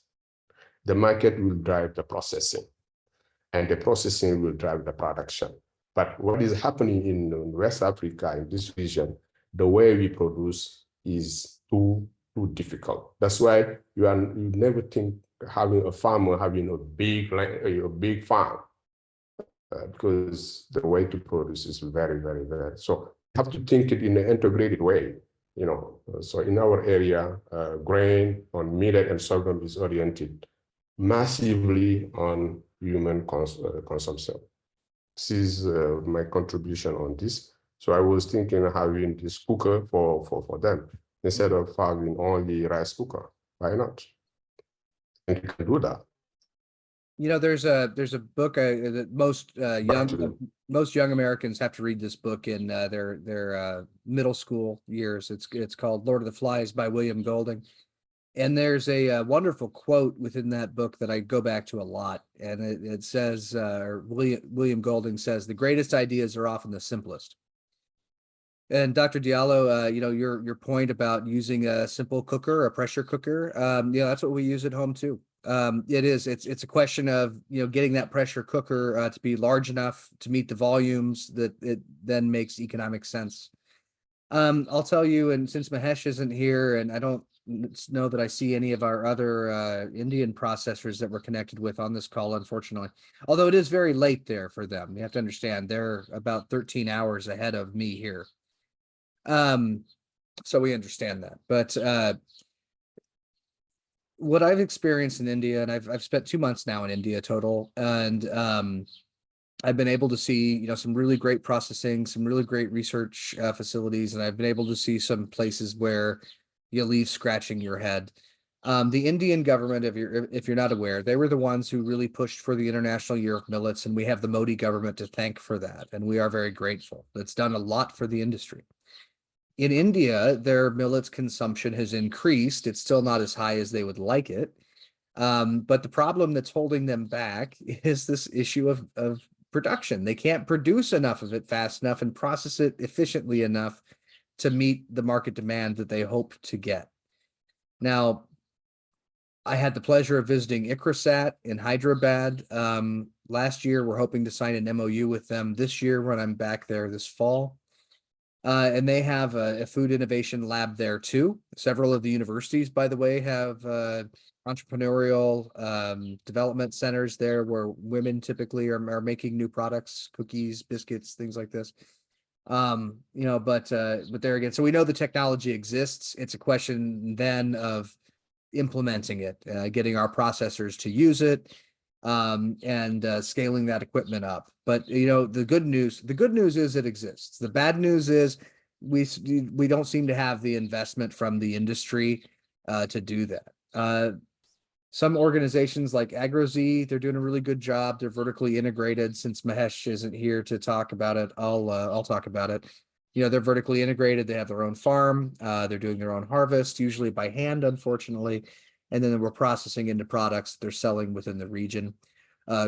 The market will drive the processing, and the processing will drive the production. But what is happening in West Africa, in this region, the way we produce is too difficult. That's why you never think having a farmer having a big farm, because the way to produce is very, very, very. So you have to think it in an integrated way, So in our area, grain on millet and sorghum is oriented massively on human consumption. This is my contribution on this. So I was thinking of having this cooker for them instead of having only rice cooker. Why not? And you can do that. There's a book that most young Americans have to read this book in their middle school years. It's called Lord of the Flies by William Golding. And there's a wonderful quote within that book that I go back to a lot. And it says, William Golding says, the greatest ideas are often the simplest. And Dr. Diallo, your point about using a simple cooker, a pressure cooker, that's what we use at home too. It's a question of, getting that pressure cooker to be large enough to meet the volumes that it then makes economic sense. I'll tell you, and since Mahesh isn't here, and I don't know that I see any of our other Indian processors that we're connected with on this call, unfortunately, although it is very late there for them. You have to understand they're about 13 hours ahead of me here. So we understand that, but what I've experienced in India, and I've spent 2 months now in India total, and I've been able to see, some really great processing, some really great research facilities, and I've been able to see some places where you leave scratching your head. The Indian government, if you're not aware, they were the ones who really pushed for the International Year of Millets, and we have the Modi government to thank for that, and we are very grateful. It's done a lot for the industry. In India, their millets consumption has increased. It's still not as high as they would like it. But the problem that's holding them back is this issue of production. They can't produce enough of it fast enough and process it efficiently enough to meet the market demand that they hope to get. Now, I had the pleasure of visiting ICRASAT in Hyderabad last year. We're hoping to sign an MOU with them this year when I'm back there this fall. And they have a food innovation lab there too. Several of the universities, by the way, have entrepreneurial development centers there where women typically are making new products, cookies, biscuits, things like this. But there again, so we know the technology exists. It's a question then of implementing it, getting our processors to use it, and scaling that equipment up. But the good news is it exists. The bad news is we don't seem to have the investment from the industry to do that. Some organizations like AgroZ, they're doing a really good job. They're vertically integrated. Since Mahesh isn't here to talk about it, I'll talk about it. They're vertically integrated. They have their own farm. They're doing their own harvest, usually by hand, unfortunately. And then we're processing into products they're selling within the region.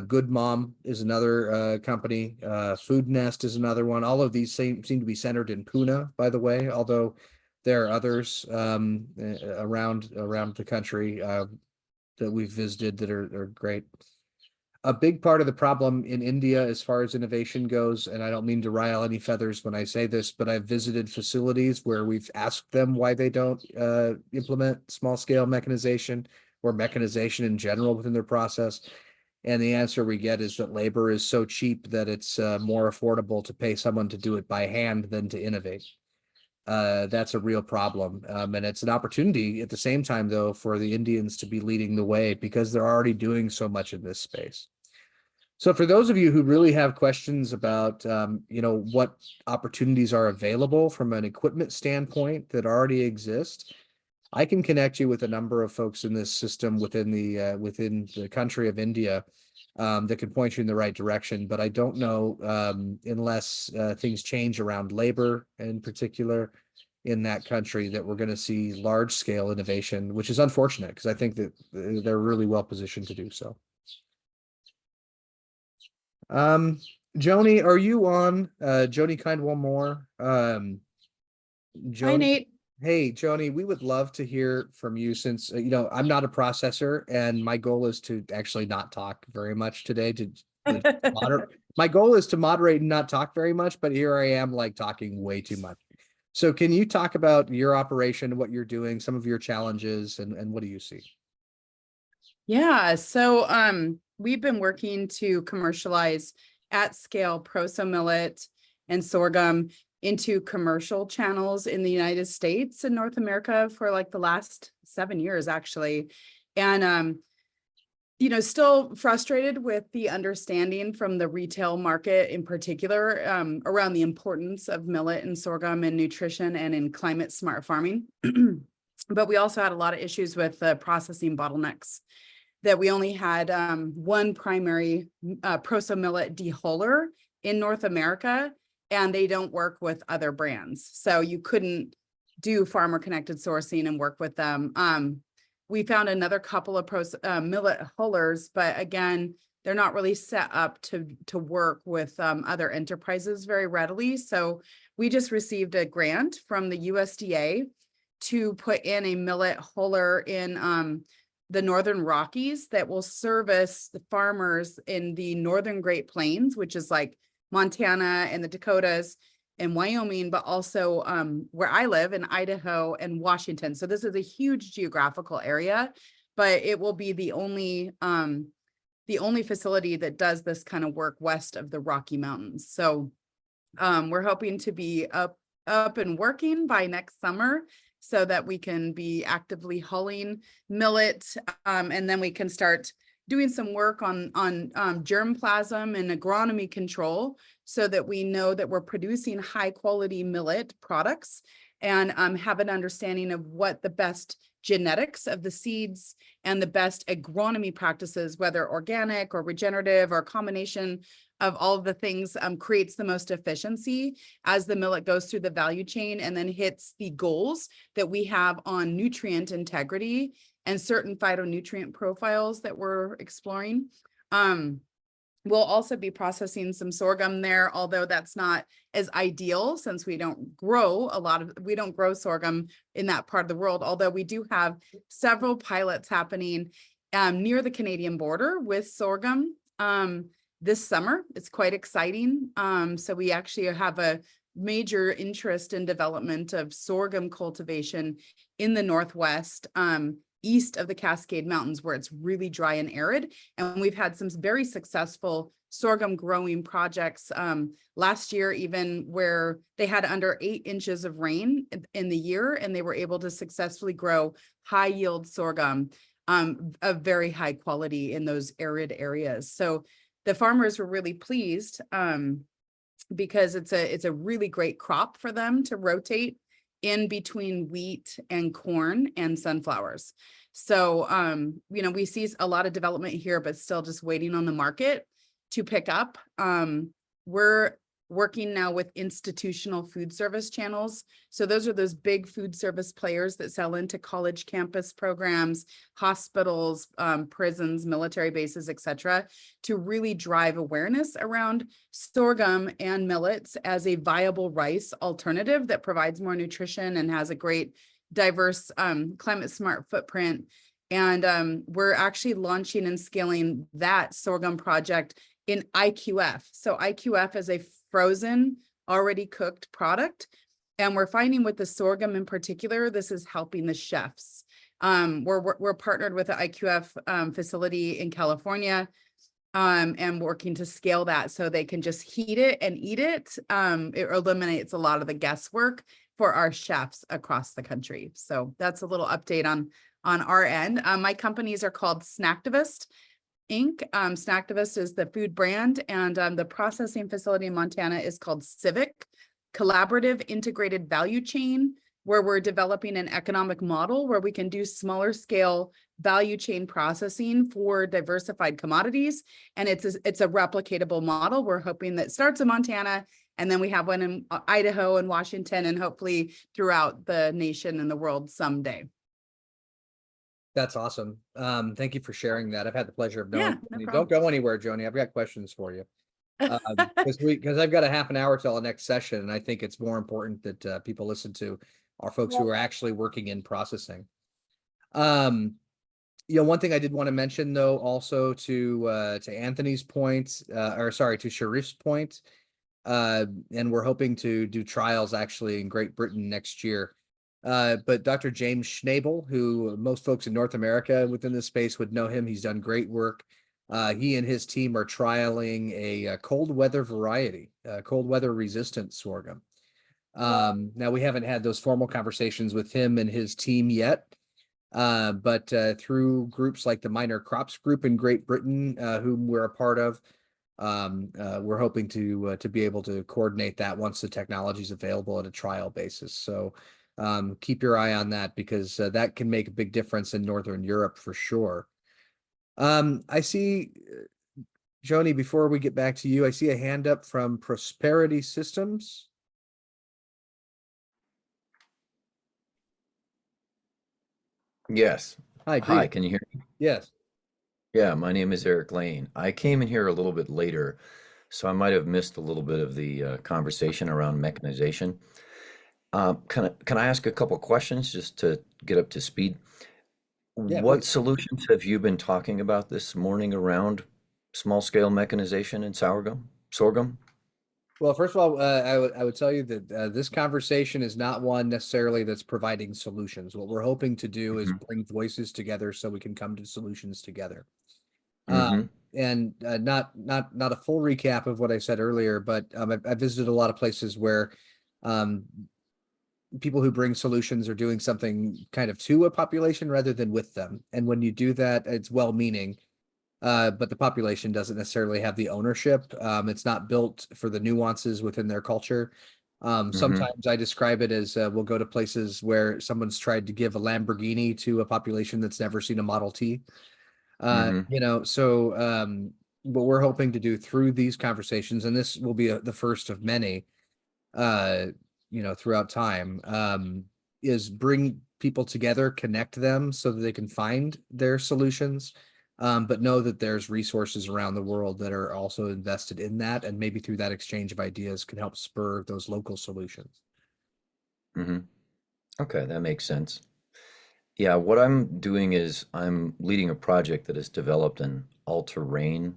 Good Mom is another company. Food Nest is another one. All of these seem to be centered in Pune, by the way, although There are others around the country that we've visited that are great. A big part of the problem in India as far as innovation goes, and I don't mean to rile any feathers when I say this, but I've visited facilities where we've asked them why they don't implement small scale mechanization or mechanization in general within their process. And the answer we get is that labor is so cheap that it's more affordable to pay someone to do it by hand than to innovate. That's a real problem. And it's an opportunity at the same time, though, for the Indians to be leading the way because they're already doing so much in this space. So for those of you who really have questions about, what opportunities are available from an equipment standpoint that already exist, I can connect you with a number of folks in this system within the country of India that can point you in the right direction. But I don't know unless things change around labor in particular in that country that we're going to see large scale innovation, which is unfortunate because I think that they're really well positioned to do so. Joni, are you on? Joni, kind one more. Hi, Joni. Nate. Hey, Joni, we would love to hear from you since, I'm not a processor and my goal is to actually not talk very much today my goal is to moderate and not talk very much, but here I am like talking way too much. So can you talk about your operation, what you're doing, some of your challenges and what do you see? Yeah, so we've been working to commercialize at scale proso millet and sorghum into commercial channels in the United States and North America for like the last 7 years, actually. And still frustrated with the understanding from the retail market in particular around the importance of millet and sorghum in nutrition and in climate smart farming. But we also had a lot of issues with processing bottlenecks, that we only had one primary proso millet dehuller in North America, and they don't work with other brands. So you couldn't do farmer connected sourcing and work with them. We found another couple of millet hullers, but again, they're not really set up to work with other enterprises very readily. So we just received a grant from the USDA to put in a millet huller in the Northern Rockies that will service the farmers in the Northern Great Plains, which is like Montana and the Dakotas and Wyoming, but also where I live in Idaho and Washington. So this is a huge geographical area, but it will be the only facility that does this kind of work west of the Rocky Mountains. So we're hoping to be up and working by next summer, so that we can be actively hulling millet, and then we can start doing some work on germplasm and agronomy control, so that we know that we're producing high quality millet products and have an understanding of what the best genetics of the seeds and the best agronomy practices, whether organic or regenerative or a combination of all of the things, creates the most efficiency as the millet goes through the value chain and then hits the goals that we have on nutrient integrity and certain phytonutrient profiles that we're exploring. We'll also be processing some sorghum there, although that's not as ideal since we don't grow sorghum in that part of the world, although we do have several pilots happening near the Canadian border with sorghum this summer. It's quite exciting. So we actually have a major interest in development of sorghum cultivation in the Northwest, east of the Cascade Mountains, where it's really dry and arid. And we've had some very successful sorghum growing projects last year, even where they had under 8 inches of rain in the year, and they were able to successfully grow high yield sorghum of very high quality in those arid areas. So the farmers were really pleased because it's a really great crop for them to rotate in between wheat and corn and sunflowers. So, we see a lot of development here, but still just waiting on the market to pick up. We're working now with institutional food service channels. So those are those big food service players that sell into college campus programs, hospitals, prisons, military bases, etc., to really drive awareness around sorghum and millets as a viable rice alternative that provides more nutrition and has a great diverse climate smart footprint. And we're actually launching and scaling that sorghum project in IQF. So IQF is a frozen, already cooked product. And we're finding with the sorghum in particular, this is helping the chefs. We're partnered with the IQF facility in California, and working to scale that so they can just heat it and eat it. It eliminates a lot of the guesswork for our chefs across the country. So that's a little update on our end. My companies are called Snacktivist Inc. Snacktivist is the food brand, and the processing facility in Montana is called Civic Collaborative Integrated Value Chain, where we're developing an economic model where we can do smaller scale value chain processing for diversified commodities. And it's a replicatable model. We're hoping that starts in Montana, and then we have one in Idaho and Washington, and hopefully throughout the nation and the world someday. That's awesome. Thank you for sharing that. I've had the pleasure of knowing. Yeah, no you. problem. Don't go anywhere, Joni. I've got questions for you. Because I've got a half an hour till the next session, and I think it's more important that people listen to our folks who are actually working in processing. One thing I did want to mention, though, also to Anthony's point, to Sharif's point, and we're hoping to do trials actually in Great Britain next year. But Dr. James Schnabel, who most folks in North America within this space would know him, he's done great work. He and his team are trialing a cold weather variety, cold weather resistant sorghum. Now we haven't had those formal conversations with him and his team yet, but through groups like the Minor Crops Group in Great Britain, whom we're a part of, we're hoping to be able to coordinate that once the technology is available at a trial basis. So keep your eye on that, because that can make a big difference in Northern Europe for sure. I see, Joni, before we get back to you, I see a hand up from Prosperity Systems. Yes. Hi, Hi, can you hear me? Yes. Yeah, my name is Eric Lane. I came in here a little bit later, so I might have missed a little bit of the conversation around mechanization. Can I ask a couple questions just to get up to speed? Yeah, What please. solutions have you been talking about this morning around small scale mechanization in sorghum? Well, first of all, I would tell you that this conversation is not one necessarily that's providing solutions. What we're hoping to do is bring voices together so we can come to solutions together. And not a full recap of what I said earlier, but I visited a lot of places where people who bring solutions are doing something kind of to a population rather than with them. And when you do that, it's well-meaning. But the population doesn't necessarily have the ownership. It's not built for the nuances within their culture. Sometimes I describe it as we'll go to places where someone's tried to give a Lamborghini to a population that's never seen a Model T. So what we're hoping to do through these conversations, and this will be the first of many, throughout time, is bring people together, connect them so that they can find their solutions. But know that there's resources around the world that are also invested in that, and maybe through that exchange of ideas can help spur those local solutions. Okay, that makes sense. Yeah, what I'm doing is I'm leading a project that has developed an all-terrain,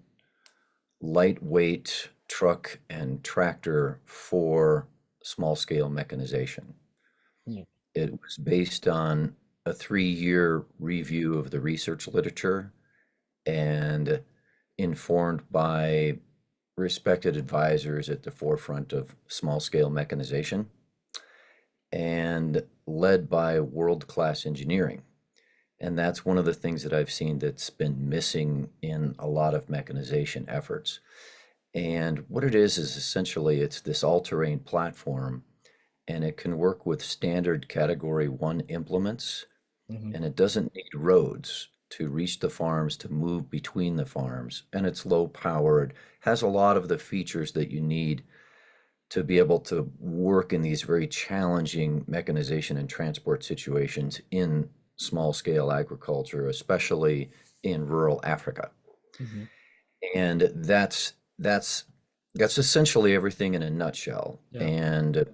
lightweight truck and tractor for small-scale mechanization. It was based on a 3-year review of the research literature and informed by respected advisors at the forefront of small-scale mechanization and led by world-class engineering. And that's one of the things that I've seen that's been missing in a lot of mechanization efforts. And what it is essentially it's this all-terrain platform, and it can work with standard Category 1 implements, and it doesn't need roads to reach the farms, to move between the farms, and it's low powered, has a lot of the features that you need to be able to work in these very challenging mechanization and transport situations in small scale agriculture, especially in rural Africa. Mhm. And that's essentially everything in a nutshell. Yeah. And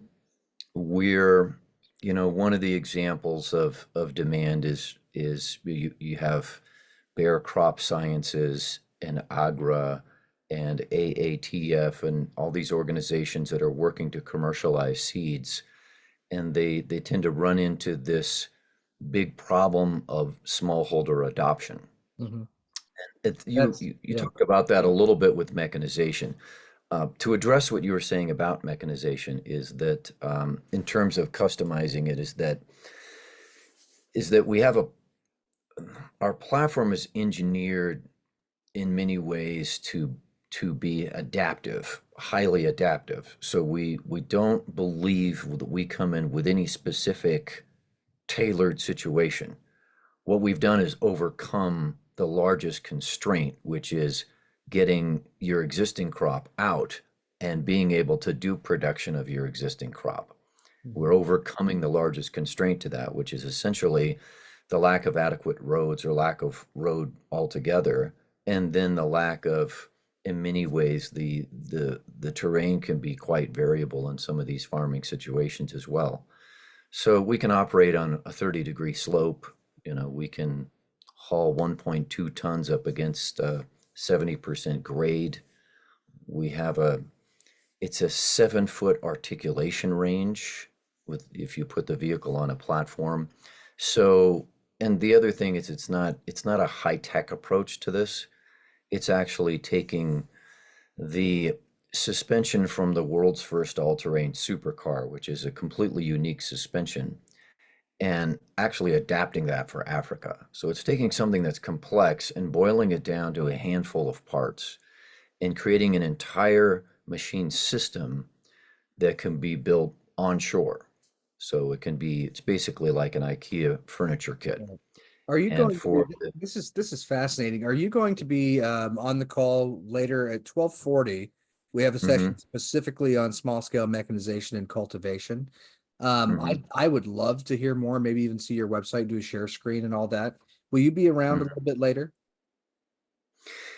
we're, one of the examples of demand is you have Bayer Crop Sciences and AGRA and AATF and all these organizations that are working to commercialize seeds, and they tend to run into this big problem of smallholder adoption. Mhm. You Yeah. talked about that a little bit with mechanization. To address what you were saying about mechanization is that in terms of customizing it is that our platform is engineered in many ways to be adaptive, highly adaptive. So we don't believe that we come in with any specific tailored situation. What we've done is overcome the largest constraint, which is getting your existing crop out and being able to do production of your existing crop. We're overcoming the largest constraint to that, which is essentially the lack of adequate roads or lack of road altogether, and then the lack of, in many ways, the terrain can be quite variable in some of these farming situations as well. So we can operate on a 30-degree slope. We can haul 1.2 tons up against 70% grade. It's a 7-foot articulation range if you put the vehicle on a platform. So, and the other thing is it's not a high-tech approach to this. It's actually taking the suspension from the world's first all-terrain supercar, which is a completely unique suspension, and actually adapting that for Africa. So it's taking something that's complex and boiling it down to a handful of parts and creating an entire machine system that can be built onshore. So it's basically like an IKEA furniture kit. Are you And going for to, this is fascinating. Are you going to be on the call later at 12:40? We have a session specifically on small scale mechanization and cultivation. I would love to hear more, maybe even see your website, do a share screen and all that. Will you be around a little bit later?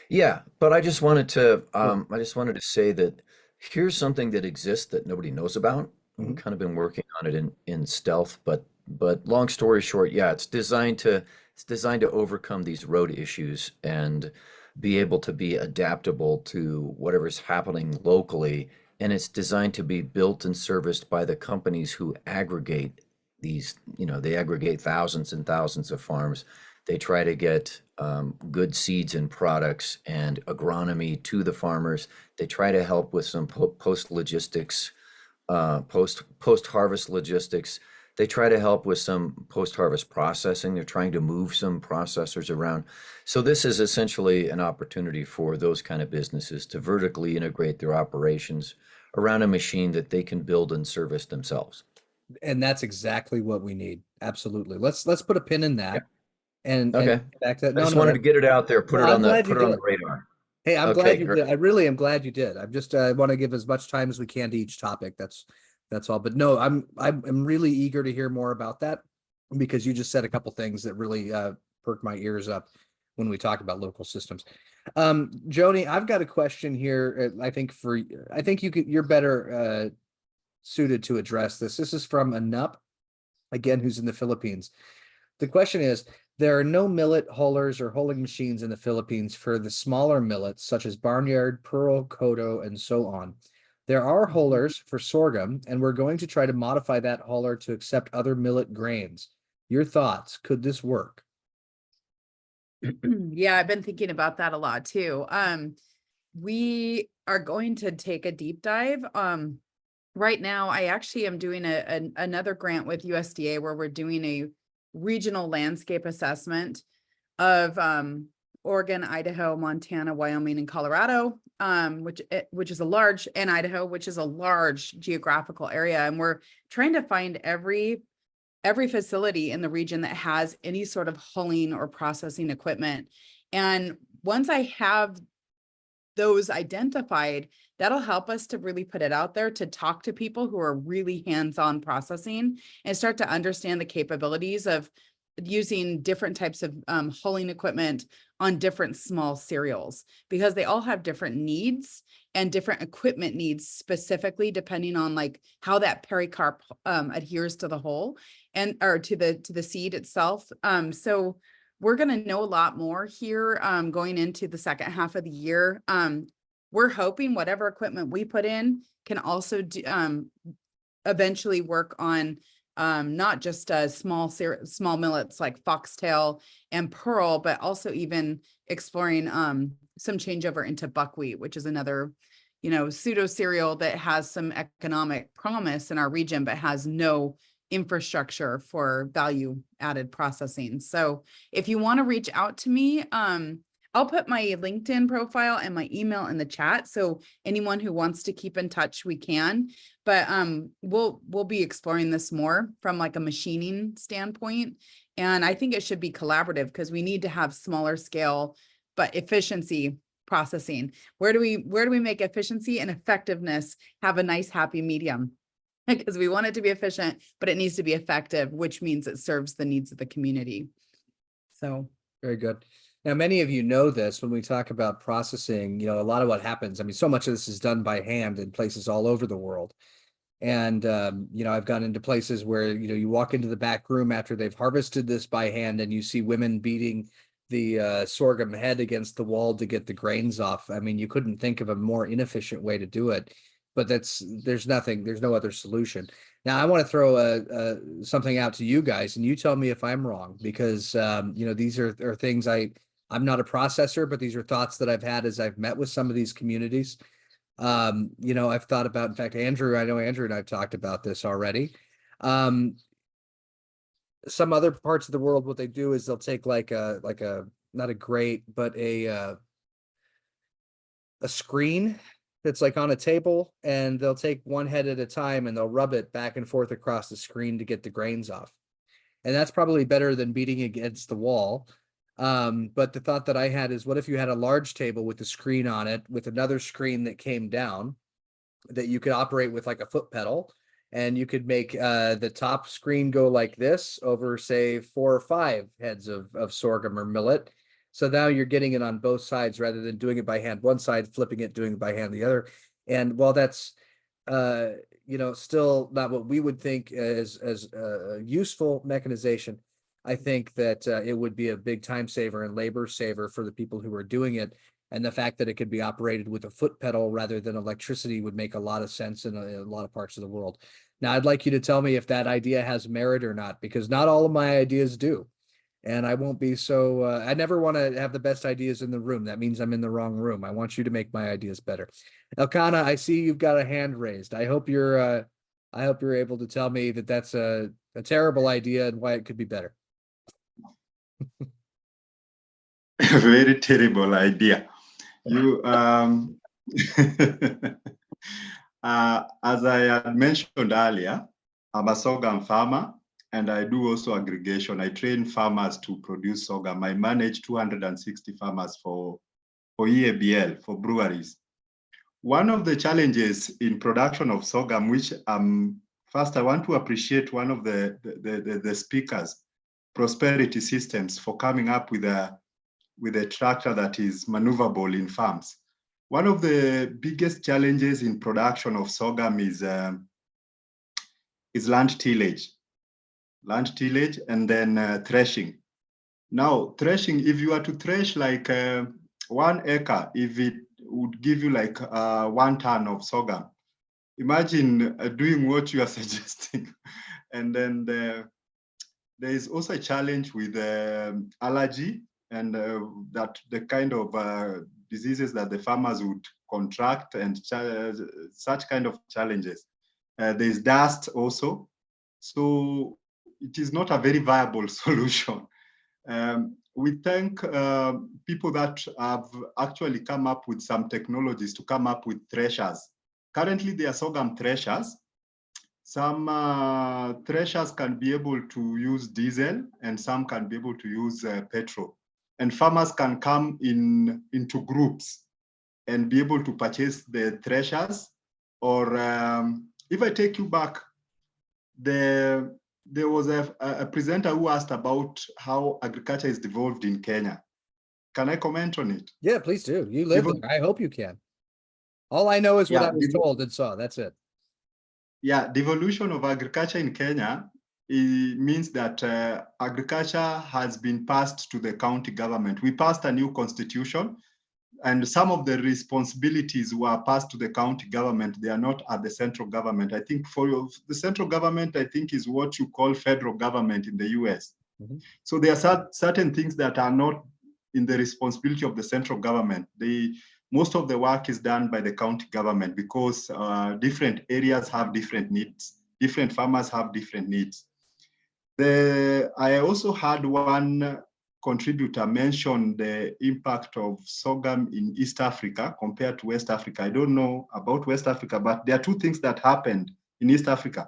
Yeah, but I just wanted to say that here's something that exists that nobody knows about. We've kind of been working on it in stealth, but long story short, yeah, it's designed to overcome these road issues and be able to be adaptable to whatever's happening locally. And it's designed to be built and serviced by the companies who aggregate these, they aggregate thousands and thousands of farms. They try to get good seeds and products and agronomy to the farmers. They try to help with some post logistics, post harvest logistics. They try to help with some post harvest processing. They're trying to move some processors around. So this is essentially an opportunity for those kind of businesses to vertically integrate their operations around a machine that they can build and service themselves. And that's exactly what we need. Absolutely. Let's put a pin in that. And Okay. get back to that. I just wanted to get it out there, put it I'm on glad you the did. radar. Hey, I'm Okay, glad you great. did. I really am glad you did. I'm just I want to give as much time as we can to each topic. That's all. But no, I'm really eager to hear more about that because you just said a couple things that really perked my ears up when we talk about local systems. Joni, I've got a question here. I think you're better suited to address this. This is from Anup, again, who's in the Philippines. The question is, there are no millet hullers or hulling machines in the Philippines for the smaller millets, such as barnyard, pearl, kodo, and so on. There are hullers for sorghum, and we're going to try to modify that huller to accept other millet grains. Your thoughts, could this work? Yeah, I've been thinking about that a lot too. We are going to take a deep dive. Right now, I actually am doing another grant with USDA where we're doing a regional landscape assessment of Oregon, Idaho, Montana, Wyoming, and Colorado, which is a large, and Idaho, which is a large geographical area. And we're trying to find every facility in the region that has any sort of hulling or processing equipment. And once I have those identified, that'll help us to really put it out there, to talk to people who are really hands-on processing and start to understand the capabilities of using different types of hulling equipment on different small cereals, because they all have different needs and different equipment needs, specifically depending on like how that pericarp adheres to the hull and or to the seed itself. So we're going to know a lot more here going into the second half of the year. We're hoping whatever equipment we put in can also do, eventually work on not just small millets like foxtail and pearl, but also even exploring some changeover into buckwheat, which is another, you know, pseudo cereal that has some economic promise in our region, but has no infrastructure for value added processing. So if you want to reach out to me, I'll put my LinkedIn profile and my email in the chat. So anyone who wants to keep in touch, we can, but we'll be exploring this more from like a machining standpoint. And I think it should be collaborative because we need to have smaller scale, but efficiency processing. Where do we make efficiency and effectiveness have a nice happy medium? Because we want it to be efficient, but it needs to be effective, which means it serves the needs of the community. So very good. Now, many of you know this when we talk about processing, you know, a lot of what happens, I mean, so much of this is done by hand in places all over the world. And, you know, I've gone into places where, you know, you walk into the back room after they've harvested this by hand and you see women beating the sorghum head against the wall to get the grains off. I mean, you couldn't think of a more inefficient way to do it, but there's no other solution. Now, I want to throw something out to you guys, and you tell me if I'm wrong, because, you know, these are things I'm not a processor, but these are thoughts that I've had as I've met with some of these communities. You know, I've thought about, in fact, I know Andrew and I've talked about this already. Some other parts of the world, what they do is they'll take like a not a grate, but a screen that's like on a table, and they'll take one head at a time and they'll rub it back and forth across the screen to get the grains off. And that's probably better than beating against the wall. But the thought that I had is, what if you had a large table with a screen on it with another screen that came down that you could operate with like a foot pedal, and you could make the top screen go like this over, say, 4 or 5 heads of sorghum or millet. So now you're getting it on both sides rather than doing it by hand one side, flipping it, doing it by hand the other. And while that's you know, still not what we would think as useful mechanization, I think that it would be a big time saver and labor saver for the people who are doing it. And the fact that it could be operated with a foot pedal rather than electricity would make a lot of sense in a lot of parts of the world. Now, I'd like you to tell me if that idea has merit or not, because not all of my ideas do. And I won't be so, I never want to have the best ideas in the room. That means I'm in the wrong room. I want you to make my ideas better. Elkanah, I see you've got a hand raised. I hope you're able to tell me that that's a terrible idea and why it could be better. A very terrible idea. You, as I had mentioned earlier, I'm a sorghum farmer, and I do also aggregation. I train farmers to produce sorghum. I manage 260 farmers for EABL, for breweries. One of the challenges in production of sorghum, which first I want to appreciate one of the speakers, Prosperity Systems, for coming up with a tractor that is maneuverable in farms. One of the biggest challenges in production of sorghum is land tillage and then threshing. Now, threshing, if you are to thresh like 1 acre, if it would give you like 1 ton of sorghum, imagine doing what you are suggesting. And then there is also a challenge with allergy, and that the kind of diseases that the farmers would contract, and such kind of challenges. There's dust also. So it is not a very viable solution. We thank people that have actually come up with some technologies to come up with threshers. Currently, there are sorghum threshers. Some threshers can be able to use diesel, and some can be able to use petrol. And farmers can come into groups. and be able to purchase the threshers. Or if I take you back, there was a presenter who asked about how agriculture is devolved in Kenya. Can I comment on it? Yeah, please do. You live there. I hope you can. All I know is what Yeah, I was told and saw. That's it. Yeah, the evolution of agriculture in Kenya, it means that agriculture has been passed to the county government. We passed a new constitution, and some of the responsibilities were passed to the county government. They are not at the central government. I think for the central government, I think is what you call federal government in the US. Mhm. So there are certain things that are not in the responsibility of the central government. Most of the work is done by the county government because different areas have different needs. Different farmers have different needs. I also had one contributor mention the impact of sorghum in East Africa compared to West Africa. I don't know about West Africa, but there are two things that happened in East Africa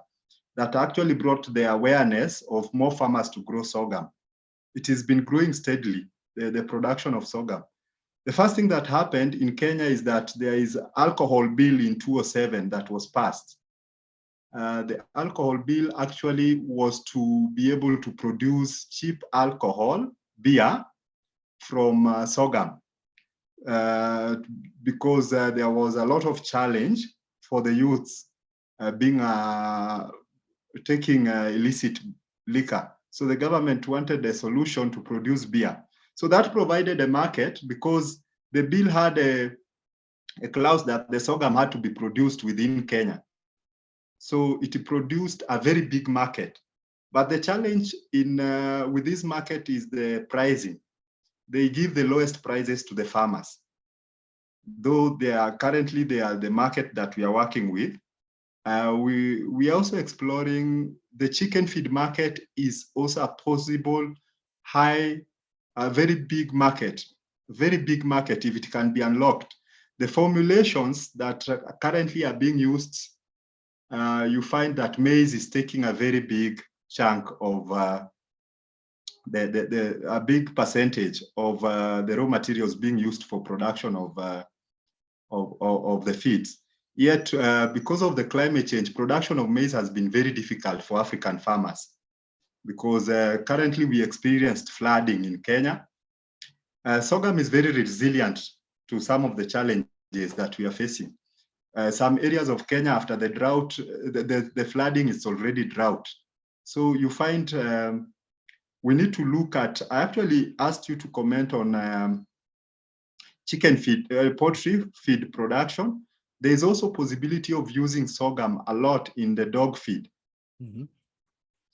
that actually brought the awareness of more farmers to grow sorghum. It has been growing steadily, the production of sorghum. The first thing that happened in Kenya is that there is alcohol bill in 2007 that was passed. The alcohol bill actually was to be able to produce cheap alcohol, beer, from sorghum, because there was a lot of challenge for the youths taking illicit liquor. So the government wanted a solution to produce beer. So that provided a market because the bill had a clause that the sorghum had to be produced within Kenya. So it produced a very big market. But the challenge with this market is the pricing. They give the lowest prices to the farmers. Though they are the market that we are working with. We are also exploring the chicken feed market is also a possible very big market if it can be unlocked. The formulations that currently are being used, you find that maize is taking a very big chunk of a big percentage of the raw materials being used for production of the feeds. Yet, because of the climate change, production of maize has been very difficult for African farmers because currently we experienced flooding in Kenya. Sorghum is very resilient to some of the challenges that we are facing. Some areas of Kenya after the drought, the flooding is already drought. So you find we need to look at, I actually asked you to comment on chicken feed, poultry feed production. There is also possibility of using sorghum a lot in the dog feed,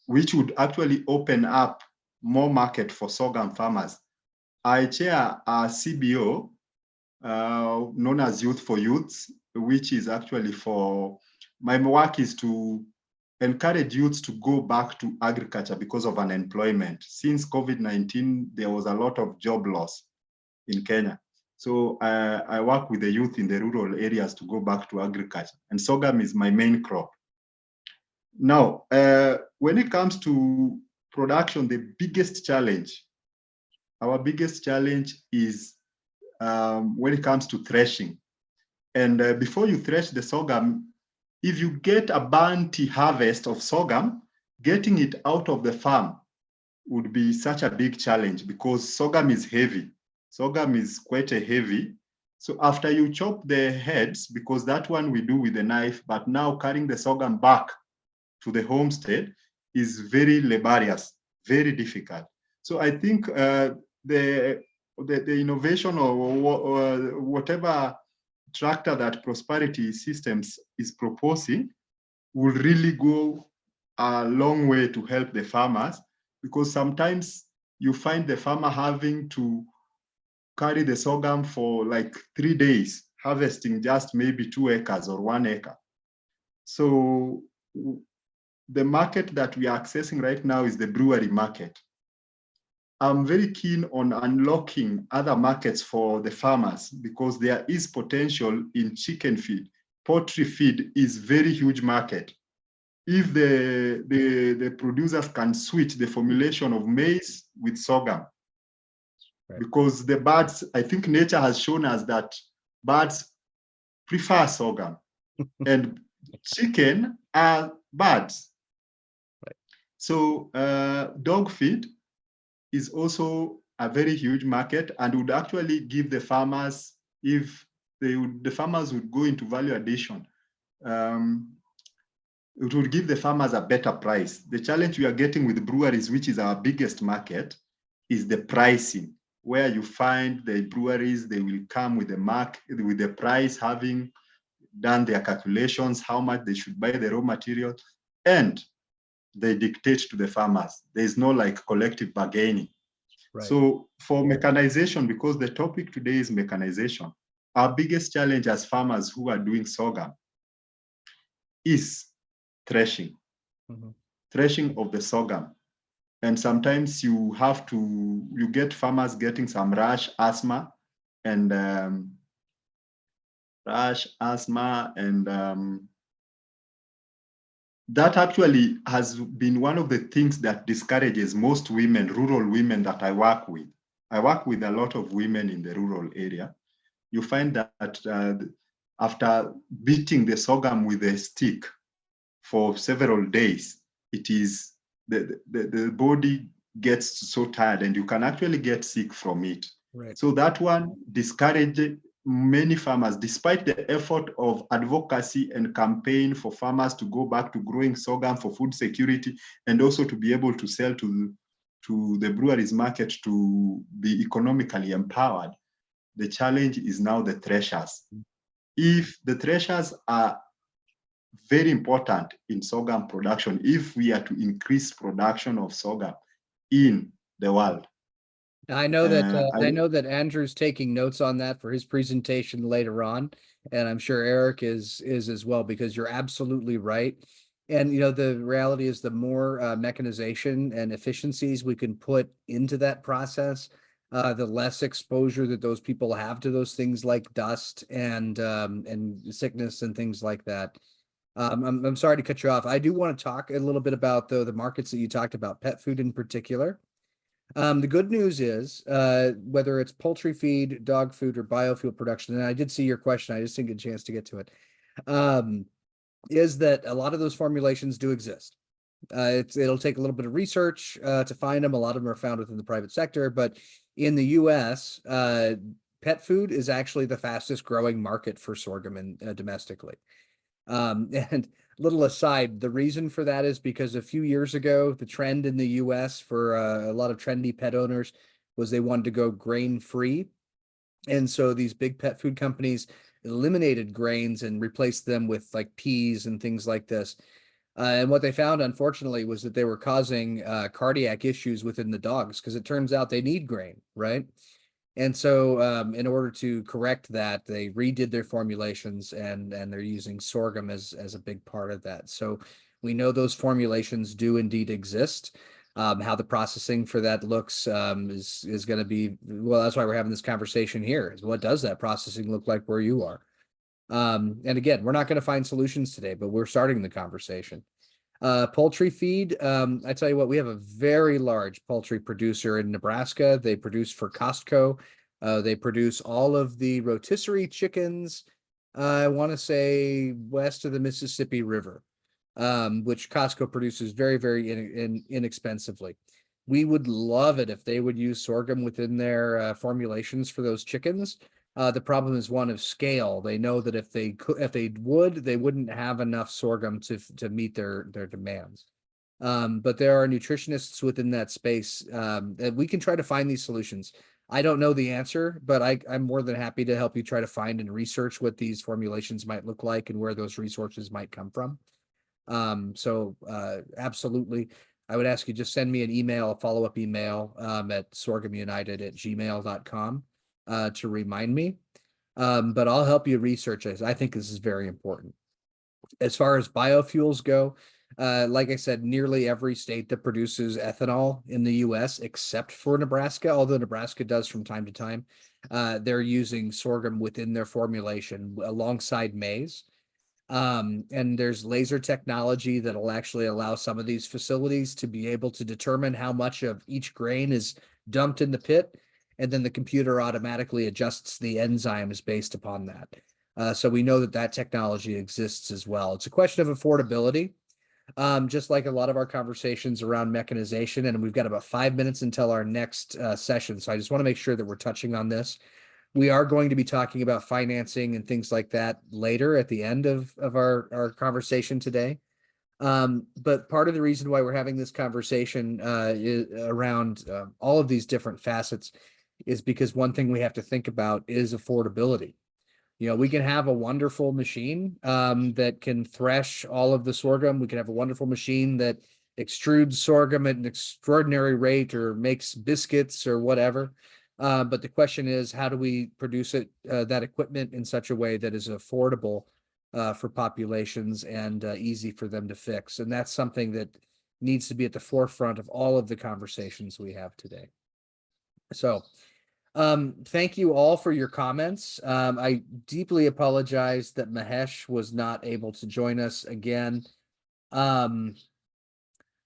which would actually open up more market for sorghum farmers. I chair a CBO known as Youth for Youths, which is actually my work is to encourage youths to go back to agriculture because of unemployment. Since COVID-19, there was a lot of job loss in Kenya. So I work with the youth in the rural areas to go back to agriculture, and sorghum is my main crop. Now, when it comes to production, our biggest challenge is when it comes to threshing. And before you thresh the sorghum, if you get a bounty harvest of sorghum, getting it out of the farm would be such a big challenge because sorghum is heavy. Sorghum is quite heavy. So after you chop the heads, because that one we do with a knife, but now carrying the sorghum back to the homestead is very laborious, very difficult. So I think the innovation or whatever tractor that Prosperity Systems is proposing will really go a long way to help the farmers, because sometimes you find the farmer having to carry the sorghum for like 3 days, harvesting just maybe 2 acres or 1 acre. So the market that we are accessing right now is the brewery market. I'm very keen on unlocking other markets for the farmers because there is potential in chicken feed. Poultry feed is very huge market. If the producers can switch the formulation of maize with sorghum, because the birds, I think nature has shown us that birds prefer sorghum, and chicken are birds. Right. So dog feed is also a very huge market and would actually give the farmers, if the farmers would go into value addition, it would give the farmers a better price. The challenge we are getting with breweries, which is our biggest market, is the pricing, where you find the breweries, they will come with the price, having done their calculations, how much they should buy the raw material, and they dictate to the farmers. There's no like collective bargaining. Right. So for mechanization, because the topic today is mechanization, our biggest challenge as farmers who are doing sorghum is threshing, threshing of the sorghum. And sometimes you get farmers getting some rash asthma and that actually has been one of the things that discourages most women, rural women that I work with. I work with a lot of women in the rural area. You find that after beating the sorghum with a stick for several days, it is the body gets so tired and you can actually get sick from it. Right. So that one discouraged many farmers, despite the effort of advocacy and campaign for farmers to go back to growing sorghum for food security and also to be able to sell to the breweries market to be economically empowered. The challenge is now the threshers. If the threshers are very important in sorghum production, if we are to increase production of sorghum in the world. I know that Andrew's taking notes on that for his presentation later on, and I'm sure Eric is as well, because you're absolutely right. And the reality is the more mechanization and efficiencies we can put into that process, the less exposure that those people have to those things like dust and sickness and things like that. I'm sorry to cut you off. I do want to talk a little bit about the markets that you talked about, pet food in particular. The good news is, whether it's poultry feed, dog food, or biofuel production, and I did see your question, I just didn't get a chance to get to it, is that a lot of those formulations do exist. It'll take a little bit of research to find them. A lot of them are found within the private sector, but in the US, pet food is actually the fastest growing market for sorghum domestically. And little aside, the reason for that is because a few years ago, the trend in the US for a lot of trendy pet owners was they wanted to go grain free. And so these big pet food companies eliminated grains and replaced them with like peas and things like this. And what they found, unfortunately, was that they were causing cardiac issues within the dogs, because it turns out they need grain, right? And so in order to correct that, they redid their formulations and they're using sorghum as a big part of that. So we know those formulations do indeed exist. How the processing for that looks is going to be, well, that's why we're having this conversation here, is what does that processing look like where you are? And again, we're not going to find solutions today, but we're starting the conversation. Poultry feed. I tell you what, we have a very large poultry producer in Nebraska. They produce for Costco. They produce all of the rotisserie chickens. I want to say west of the Mississippi River, which Costco produces very, very inexpensively. We would love it if they would use sorghum within their formulations for those chickens. The problem is one of scale. They know that if they wouldn't have enough sorghum to meet their demands. But there are nutritionists within that space, and we can try to find these solutions. I don't know the answer, but I'm more than happy to help you try to find and research what these formulations might look like and where those resources might come from. So absolutely. I would ask you just send me an email, a follow-up email at sorghumunited@gmail.com to remind me. But I'll help you research this. I think this is very important. As far as biofuels go, like I said, nearly every state that produces ethanol in the US, except for Nebraska, although Nebraska does from time to time, they're using sorghum within their formulation alongside maize. And there's laser technology that'll actually allow some of these facilities to be able to determine how much of each grain is dumped in the pit and then the computer automatically adjusts the enzymes based upon that. So we know that that technology exists as well. It's a question of affordability, just like a lot of our conversations around mechanization. And we've got about 5 minutes until our next session. So I just want to make sure that we're touching on this. We are going to be talking about financing and things like that later at the end of our conversation today. But part of the reason why we're having this conversation is around all of these different facets is because one thing we have to think about is affordability. You know, we can have a wonderful machine that can thresh all of the sorghum. We can have a wonderful machine that extrudes sorghum at an extraordinary rate or makes biscuits or whatever. But the question is, how do we produce that equipment in such a way that is affordable for populations and easy for them to fix? And that's something that needs to be at the forefront of all of the conversations we have today. So thank you all for your comments. I deeply apologize that Mahesh was not able to join us again.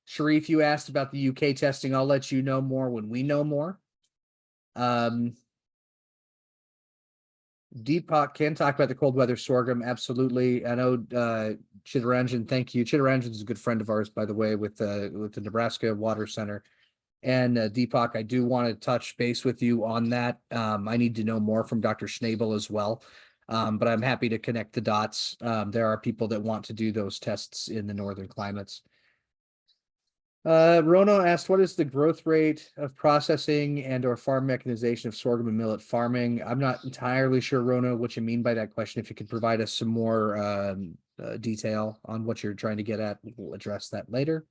Sharif, you asked about the UK testing. I'll let you know more when we know more. Deepak can talk about the cold weather sorghum. Absolutely. I know Chittaranjan, thank you. Chittaranjan is a good friend of ours, by the way, with the Nebraska Water Center. And Deepak, I do want to touch base with you on that. I need to know more from Dr. Schnabel as well. But I'm happy to connect the dots. There are people that want to do those tests in the northern climates. Rono asked, what is the growth rate of processing and or farm mechanization of sorghum and millet farming? I'm not entirely sure, Rono, what you mean by that question. If you could provide us some more detail on what you're trying to get at, we'll address that later.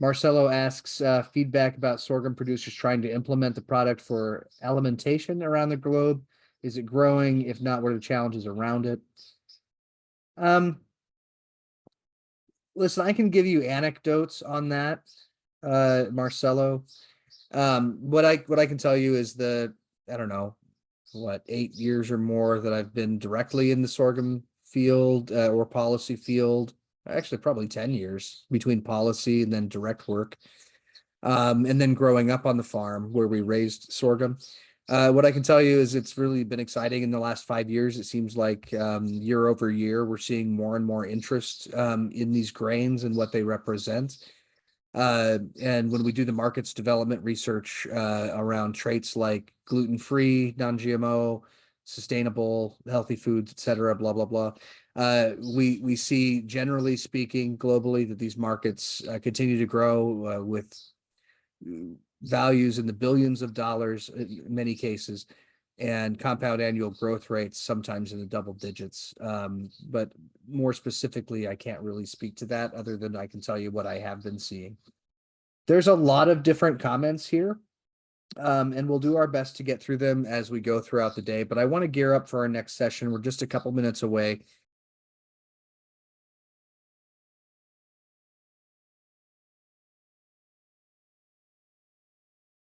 Marcelo asks feedback about sorghum producers trying to implement the product for alimentation around the globe. Is it growing? If not, what are the challenges around it? Listen, I can give you anecdotes on that, Marcelo. What I can tell you is I don't know, 8 years or more that I've been directly in the sorghum field or policy field. Actually, probably 10 years between policy and then direct work. And then growing up on the farm where we raised sorghum. What I can tell you is it's really been exciting in the last 5 years. It seems like year over year, we're seeing more and more interest in these grains and what they represent. And when we do the markets development research around traits like gluten-free, non-GMO, sustainable, healthy foods, et cetera, blah, blah, blah. We see, generally speaking, globally, that these markets continue to grow with values in the billions of dollars in many cases, and compound annual growth rates sometimes in the double digits. But more specifically, I can't really speak to that other than I can tell you what I have been seeing. There's a lot of different comments here. And we'll do our best to get through them as we go throughout the day, but I want to gear up for our next session. We're just a couple minutes away.